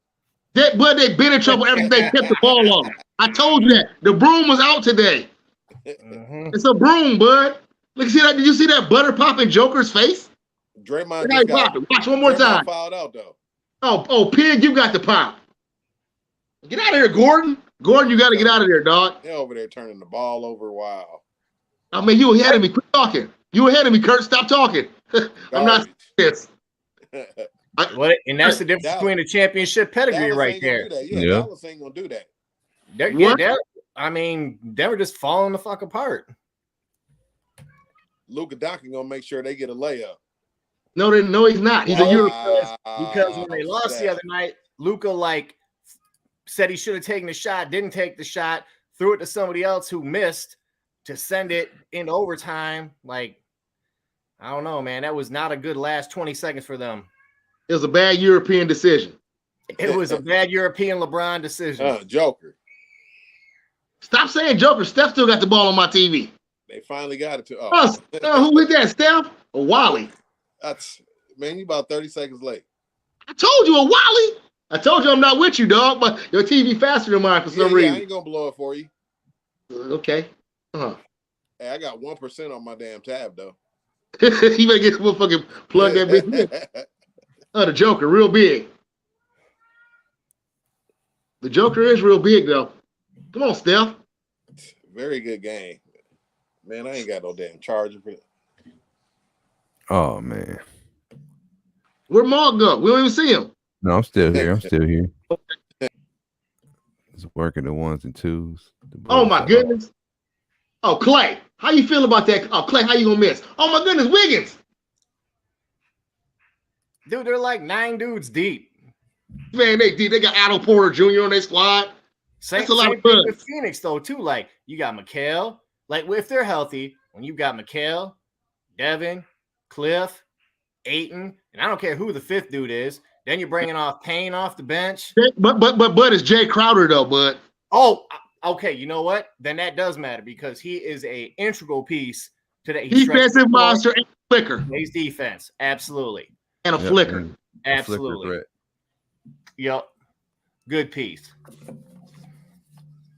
They've been in trouble ever since they kept the ball on. I told you that. The broom was out today. It's a broom, bud. Look, see that? Did you see that butter popping Joker's face? Draymond just got it. Watch one more time. Fouled out, though. Oh, Pig, you got the pop. Get out of here, Gordon. Gordon, you got to get out of there, dog. They're over there turning the ball over. Wow. I mean, you ahead of me. Quit talking. You ahead of me, Kurt. Stop talking. I'm not serious. And that's the difference between a championship pedigree Dallas right there. Yeah, Dallas ain't going to do that. They were just falling the fuck apart. Luka Doncic going to make sure they get a layup. No, he's not. He's a Euro. Because when they lost the other night, Luka said he should have taken the shot, didn't take the shot, threw it to somebody else who missed to send it into overtime. I don't know, man. That was not a good last 20 seconds for them. It was a bad European decision. It was a bad European LeBron decision. Joker. Stop saying Joker. Steph still got the ball on my TV. They finally got it to. Who is that, Steph? Or Wally? Man, you about 30 seconds late. I told you, a Wally. I told you I'm not with you, dog, but your TV faster than mine for some reason. I ain't going to blow it for you. Okay. Hey, I got 1% on my damn tab, though. You better get some fucking plug that bitch in. The Joker, real big. The Joker is real big, though. Come on, Steph. Very good game. Man, I ain't got no damn charger for it. Oh, man. Where Mark go? We don't even see him. No, I'm still here. I'm still here. It's working the ones and twos. Oh my goodness. Oh, Clay, how you feel about that? Oh, Clay, how you gonna miss? Oh my goodness, Wiggins. Dude, they're like 9 dudes deep. Man, they got Otto Porter Jr. on their squad. That's a lot of fun. With Phoenix though, too. Like you got Mikal. Like if they're healthy, when you got Mikal, Devin, Cliff, Ayton, and I don't care who the 5th dude is. Then you're bringing off Payne off the bench. But it's Jay Crowder though, Bud. Oh, okay. You know what? Then that does matter because he is a integral piece to the defensive monster and flicker. He's defense, absolutely, and a flicker, absolutely. Flicker. Yep, good piece.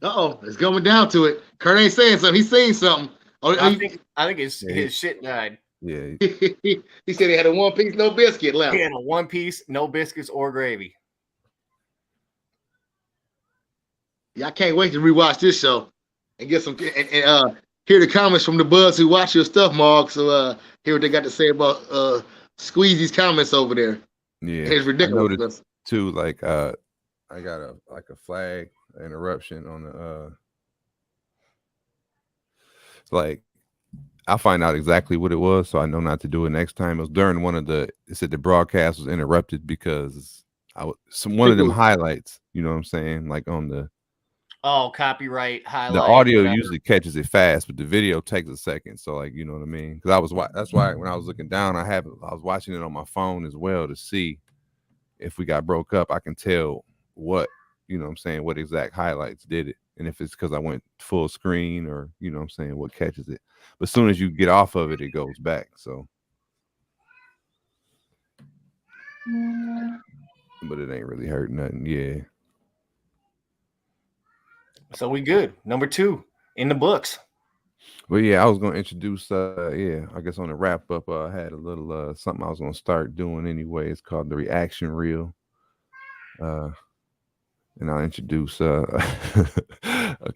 It's going down to it. Kurt ain't saying something. He's saying something. I think his shit died. Yeah. He said he had a 1 piece, no biscuit left. He had a 1 piece, no biscuits or gravy. Yeah, I can't wait to rewatch this show and get some and hear the comments from the buds who watch your stuff, Mark. So hear what they got to say about Squeezy's comments over there. Yeah, it's ridiculous. Too, like I got a flag interruption on the like I'll find out exactly what it was, so I know not to do it next time. It was during one of it said the broadcast was interrupted because one of them highlights, you know what I'm saying, like on the copyright highlight. The audio usually catches it fast, but the video takes a second. So, like, you know what I mean? Because that's why when I was looking down, I was watching it on my phone as well to see if we got broke up. I can tell what, you know what I'm saying, what exact highlights did it. And if it's because I went full screen or, you know what I'm saying, what catches it. But as soon as you get off of it, it goes back. So, but it ain't really hurt nothing. Yeah. So we good. Number 2 in the books. Well, yeah, I was going to introduce, I guess on the wrap up, I had a little something I was going to start doing anyway. It's called the reaction reel. And I'll introduce a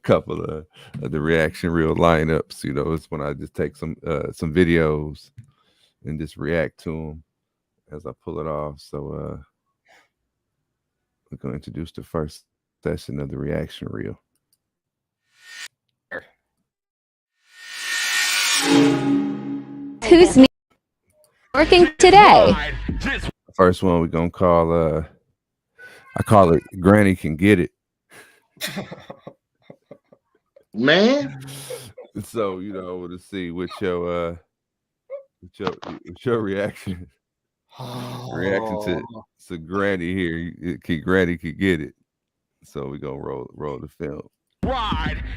couple of the reaction reel lineups. You know, it's when I just take some videos and just react to them as I pull it off. So we're going to introduce the first session of the reaction reel. Who's working today? First one we're gonna call I call it Granny Can Get It. Man. So, you know, to see what your reaction to Granny here. Granny can get it. So we're gonna roll the film.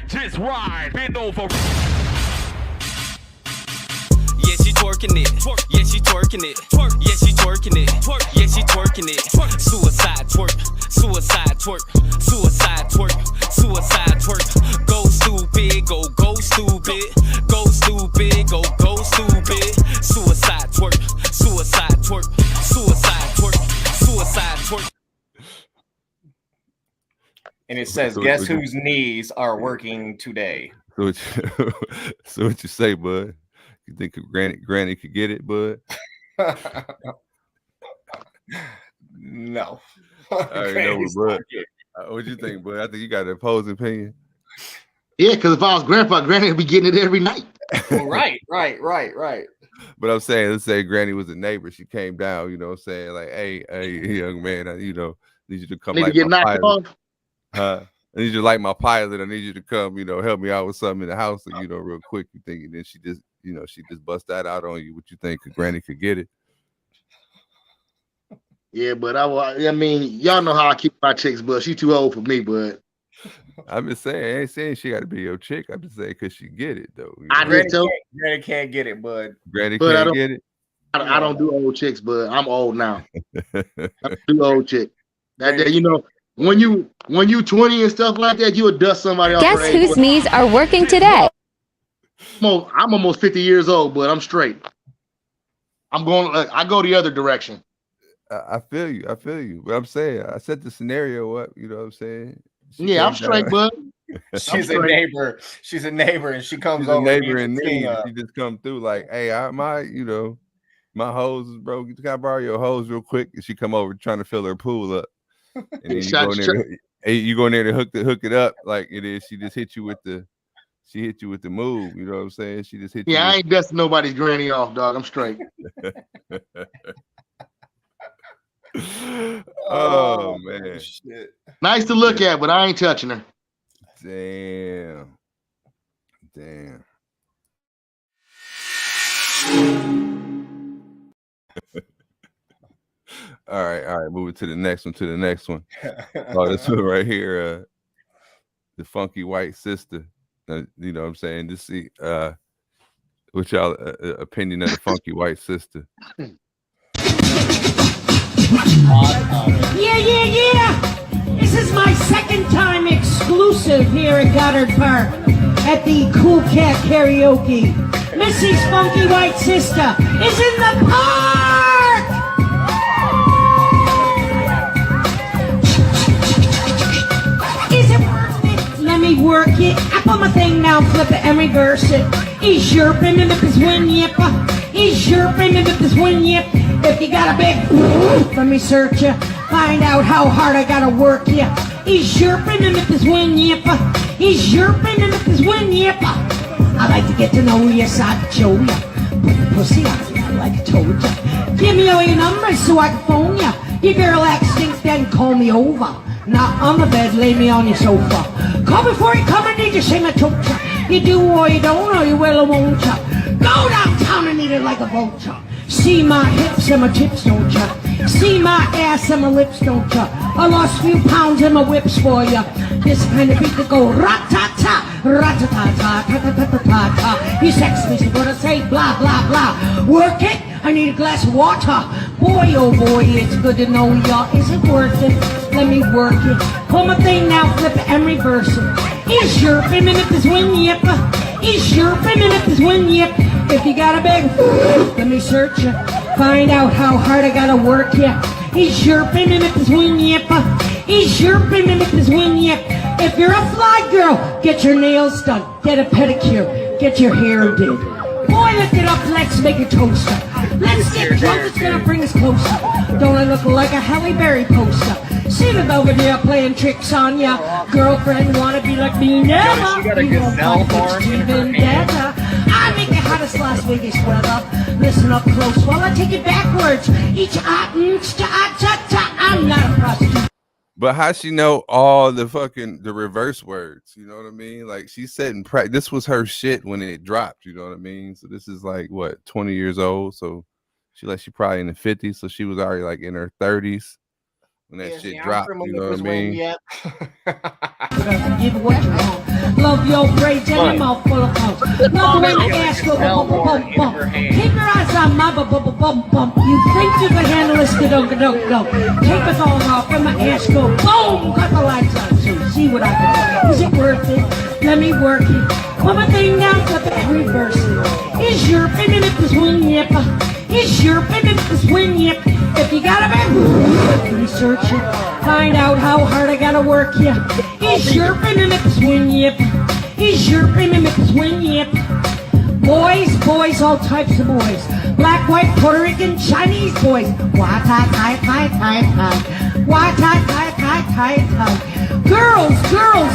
Just ride, bend over. Yeah, she twerking it. Yeah, she twerking it. Yeah, she twerking it. Yeah, she twerking it. Suicide twerk. Suicide twerk. Suicide twerk. Suicide twerk. Go stupid. Go stupid. Go stupid. Go stupid. Suicide twerk. Suicide twerk. Suicide twerk. Suicide twerk. And it says, guess whose knees are working today? So what you say, bud? You think Granny could get it, bud? No. I already know, bud. What you think, bud? I think you got an opposing opinion. Yeah, because if I was grandpa, Granny would be getting it every night. Right. But I'm saying, let's say Granny was a neighbor. She came down, you know what I'm saying? Like, hey, young man, you know, need you to come like my pilot. I need you to like my pilot. I need you to come, you know, help me out with something in the house, you know, real quick. You think, and then she just bust that out on you. What you think? Granny could get it? Yeah, but I mean, y'all know how I keep my chicks, but she too old for me, but I'm just saying, I ain't saying she got to be your chick. I'm just saying because she get it though. Granny can't get it, bud. Granny can't get it. I don't do old chicks, but I'm old now. I do old chick. That you know, when you 20 and stuff like that, you would dust somebody else. Guess whose knees are working today? I'm almost 50 years old, but I'm straight. I go the other direction. I feel you. But I'm saying, I set the scenario up. You know what I'm saying? I'm straight, bud. She's a neighbor. She's a neighbor, and she comes over. She's a neighbor, and she just come through like, hey, my My hose is broke. Can I borrow your hose real quick? And she come over trying to fill her pool up. And then you go in there to hook it up like it is. She just hit you with the move. You know what I'm saying? She just hit you. Yeah, I ain't dusting nobody's granny off, dog. I'm straight. Oh man. Shit. Nice to look at, but I ain't touching her. Damn. All right. Moving to the next one. Oh, this one right here, the funky white sister. You know what I'm saying? Just see what y'all opinion of the funky white sister. Yeah. This is my second time exclusive here at Goddard Park at the Cool Cat Karaoke. Missy's funky white sister is in the park! Is it worth it? Let me work it. I put my thing now, flip it and reverse it. He's chirping and if it's wind yip. He's chirping and if it's wind yip. If you got a big let me search ya. Find out how hard I gotta work ya. He's chirping and if it's wind yip. He's chirping and if it's wind yip. I like to get to know ya, so I can show ya. Put the pussy on ya like I told ya. Give me all your numbers so I can phone ya. Your girl acts stinks, then call me over. Not on the bed, lay me on your sofa. Call before you come, I need you, sing a choke ya. You do or you don't, or you will or won't ya. Go downtown and eat it like a vulture. See my hips and my tips, don't ya? See my ass and my lips, don't ya? I lost a few pounds in my whips for ya. This kind of beat that go rat-ta-ta, rat-ta-ta-ta, ta-ta-ta-ta-ta. You sex me, so what I say, blah, blah, blah. Work it, I need a glass of water. Boy, oh boy, it's good to know ya. Is it worth it? Let me work it. Pull my thing now, flip it and reverse it. He's chirping and if it's wind yip. He's chirping and if it's wind yip. If you got a big let me search ya. Find out how hard I gotta work ya. He's chirping and if it's wind yip. He's chirping and if it's wind yip. If you're a fly girl, get your nails done. Get a pedicure. Get your hair did. Boy, lift it up, let's make a toaster. Let's get drunk, it's gonna bring us closer. Don't I look like a Halle Berry poster? See the Belvedere playing tricks on ya. Girlfriend wanna be like me? Never. She got a gazelle horn in her hand. I make the hottest Las Vegas weather. Listen up close while I take it backwards. I'm not a prostitute. But how she know all the reverse words? You know what I mean? Like she said in practice, this was her shit when it dropped. You know what I mean? So this is like what 20 years old. So she probably in the 50s. So she was already like in her 30s when that shit dropped. You know what I mean? Give what you want. Love your braids and your mouth full of pumps. Love the way my ass go bump. Keep your eyes on my bump. You think you can handle this? Don't. Take my thong off and my ass go boom. Cut the lights on too. See what I can do. Is it worth it? Let me work it. Put my thing down, flip it and reverse it. Is your opinion if this wind yip? Is your opinion if this wind yip? If you got a bad research it. Find out how hard I gotta work ya. Is your opinion if this wind yip? Is your opinion if this wind yip? Boys, all types of boys. Black, white, Puerto Rican, Chinese boys. Why tie. Why tie. Girls,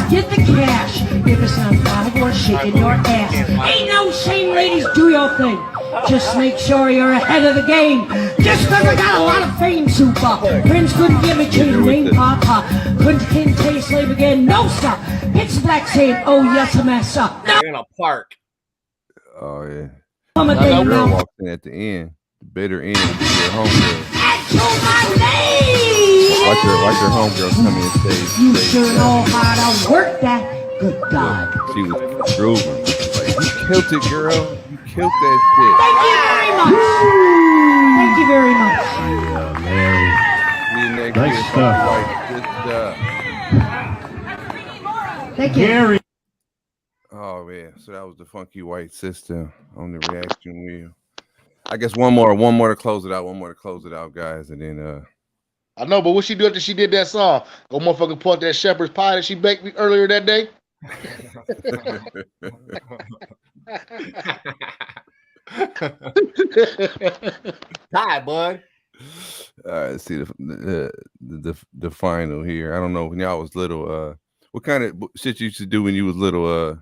get the cash. If it's not 5 or shaking your ass. Ain't no shame, ladies, do your thing. Just make sure you're ahead of the game. Just cause I got a lot of fame, super. Prince couldn't give me change name, Papa. Couldn't Kinte slave again, no sir. Pitch black saying, oh yes, I'm a sir. No. In a park. Oh yeah. I'm a That day girl now. walked in at the end, the bitter end of your homegirl. Add to my name. Watch your homegirl come in and say, You sure know how to work that. Good God. she was grooving. Like, you killed it, girl. You killed that Thank you very much. shit. Nice stuff. Thank you. Gary. Oh man, so that was the funky white sister on the reaction wheel. I guess one more to close it out, guys, and then I know, but what she do after she did that song? Go motherfucking pull out that shepherd's pie that she baked me earlier that day. Tie, bud. All right, see the final here. I don't know when y'all was little. What kind of shit you used to do when you was little?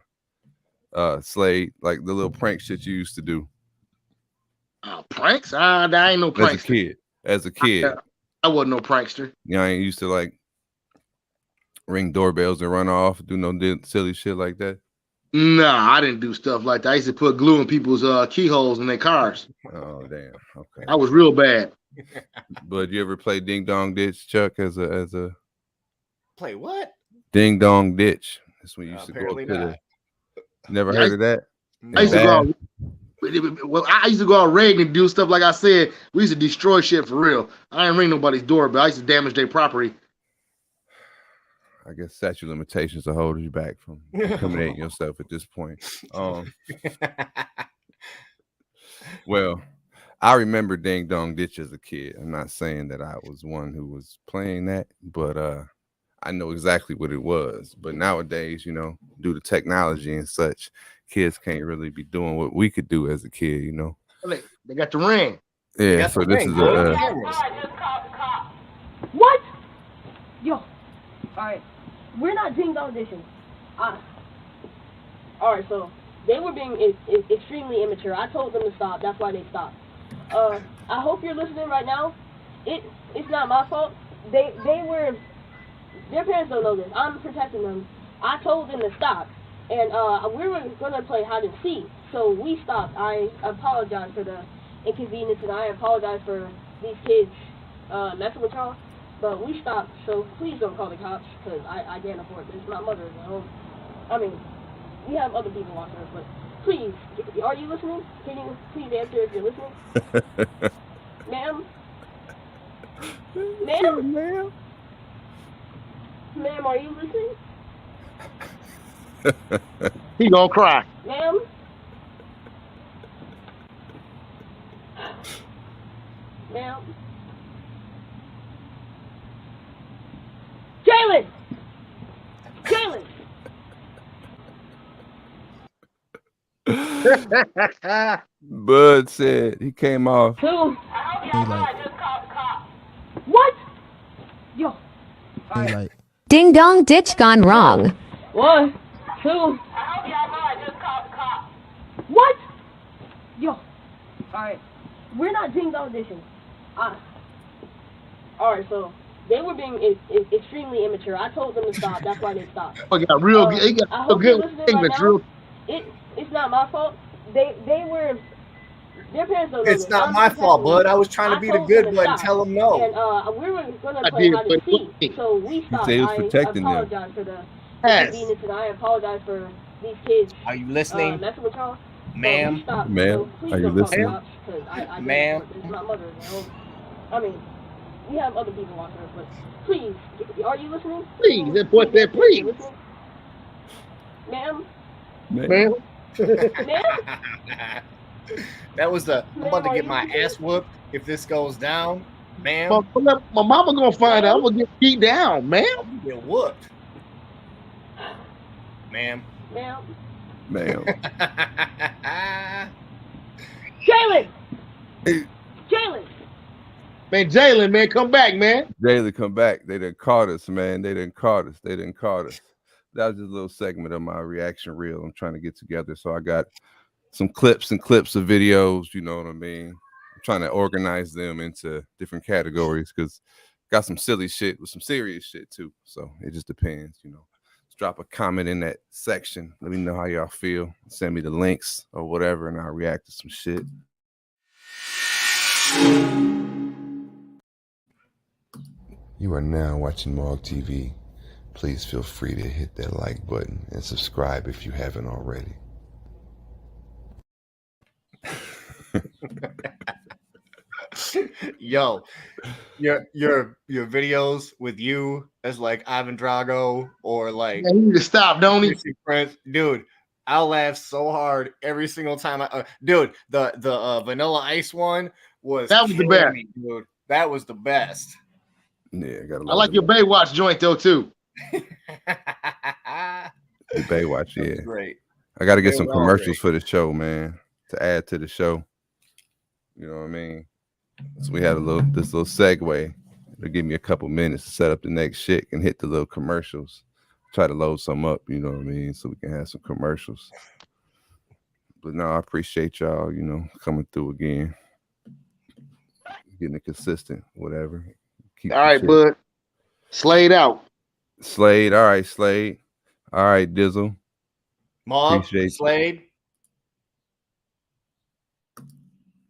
Slade, like the little prank shit you used to do. Pranks? That ain't no prankster. As a kid, I wasn't no prankster. I ain't used to like ring doorbells and run off, do no silly shit like that. Nah, I didn't do stuff like that. I used to put glue in people's keyholes in their cars. Oh damn. Okay. I was real bad. But you ever play Ding Dong Ditch, Chuck, as a play what? Ding Dong Ditch. That's when you used to go up to the. Never heard of that? I used to go out, well, I used to go out raiding and do stuff like I said. We used to destroy shit for real. I didn't ring nobody's doorbell. I used to damage their property. I guess statute limitations will hold you back from incriminating yourself at this point. Well, I remember Ding Dong Ditch as a kid. I'm not saying that I was one who was playing that, but I know exactly what it was. But nowadays, due to technology and such, kids can't really be doing what we could do as a kid, They got the ring. Yeah, so this is What? Yo. All right. We're not Ding Dong Dishing. All right, so they were being extremely immature. I told them to stop. That's why they stopped. I hope you're listening right now. It's not my fault. They were. Their parents don't know this. I'm protecting them. I told them to stop, and we were gonna play hide and seek. So we stopped. I apologize for the inconvenience, and I apologize for these kids messing with y'all. But we stopped, so please don't call the cops, because I can't afford this. My mother is at home. I mean, we have other people watching us, but please, are you listening? Can you please answer if you're listening? Ma'am? Ma'am? Ma'am? Ma'am, are you listening? He gonna cry. Ma'am? Ma'am? Jalen! Jalen! Bud said he came off. Two. What? Yo. Right. Ding Dong Ditch gone wrong. 1, 2. What? Yo. Alright. We're not Ding Dong Dishing. Alright, so they were being extremely immature. I told them to stop. That's why they stopped. He got real good. He got so good with English. It's not my fault. They were. Their parents don't know it's not my fault, bud. I was trying to be the good one and tell them no. And we were going to play hide and seek, so we stopped. He was protecting I apologize for the inconvenience, and I apologize for these kids. Are you listening? Messing with y'all. Ma'am? So Ma'am? Are you listening? Ma'am? My mother is at home. I mean, we have other people watching us, but please, are you listening? Please, that boy said please. Ma'am? Ma'am? Ma'am? That was I'm about to get my ass whooped if this goes down, ma'am. My mama gonna find out. I'm gonna get beat down, ma'am. I'm gonna get whooped, ma'am. Ma'am. Ma'am. Jalen. Jalen. Man, Jalen, man, come back, man. Jalen, come back. They done caught us, man. They done caught us. That was just a little segment of my reaction reel I'm trying to get together. So I got some clips of videos, you know what I mean? I'm trying to organize them into different categories because got some silly shit with some serious shit too. So it just depends, Just drop a comment in that section. Let me know how y'all feel. Send me the links or whatever, and I'll react to some shit. You are now watching Mog TV. Please feel free to hit that like button and subscribe if you haven't already. Yo, your videos with you as like Ivan Drago or like Man, he need to stop, don't he? Dude, I'll laugh so hard every single time. Dude, the Vanilla Ice one was the best, dude. That was the best. Yeah, I like your Baywatch joint though too. The Baywatch, yeah, great. I got to get some commercials for the show, man, to add to the show. You know what I mean? So we had this little segue. It'll give me a couple minutes to set up the next shit and hit the little commercials. Try to load some up, you know what I mean, so we can have some commercials. But no, I appreciate y'all, coming through again. Getting it consistent, whatever. All right, bud. Slade out. Slade. All right, Slade. All right, Dizzle. Mog, Appreciate Slade.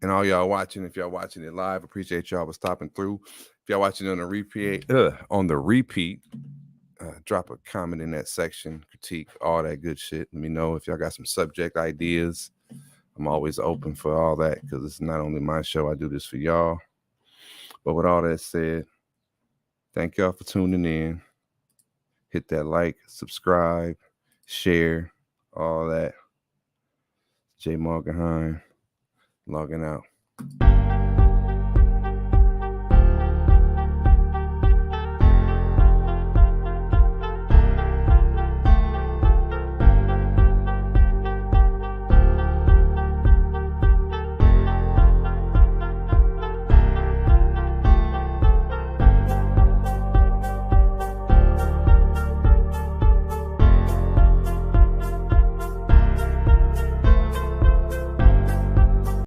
And all y'all watching, if y'all watching it live, appreciate y'all for stopping through. If y'all watching it on the repeat, drop a comment in that section, critique, all that good shit. Let me know if y'all got some subject ideas. I'm always open for all that because it's not only my show. I do this for y'all. But with all that said, thank y'all for tuning in. Hit that like, subscribe, share, all that. J Morgenheim logging out.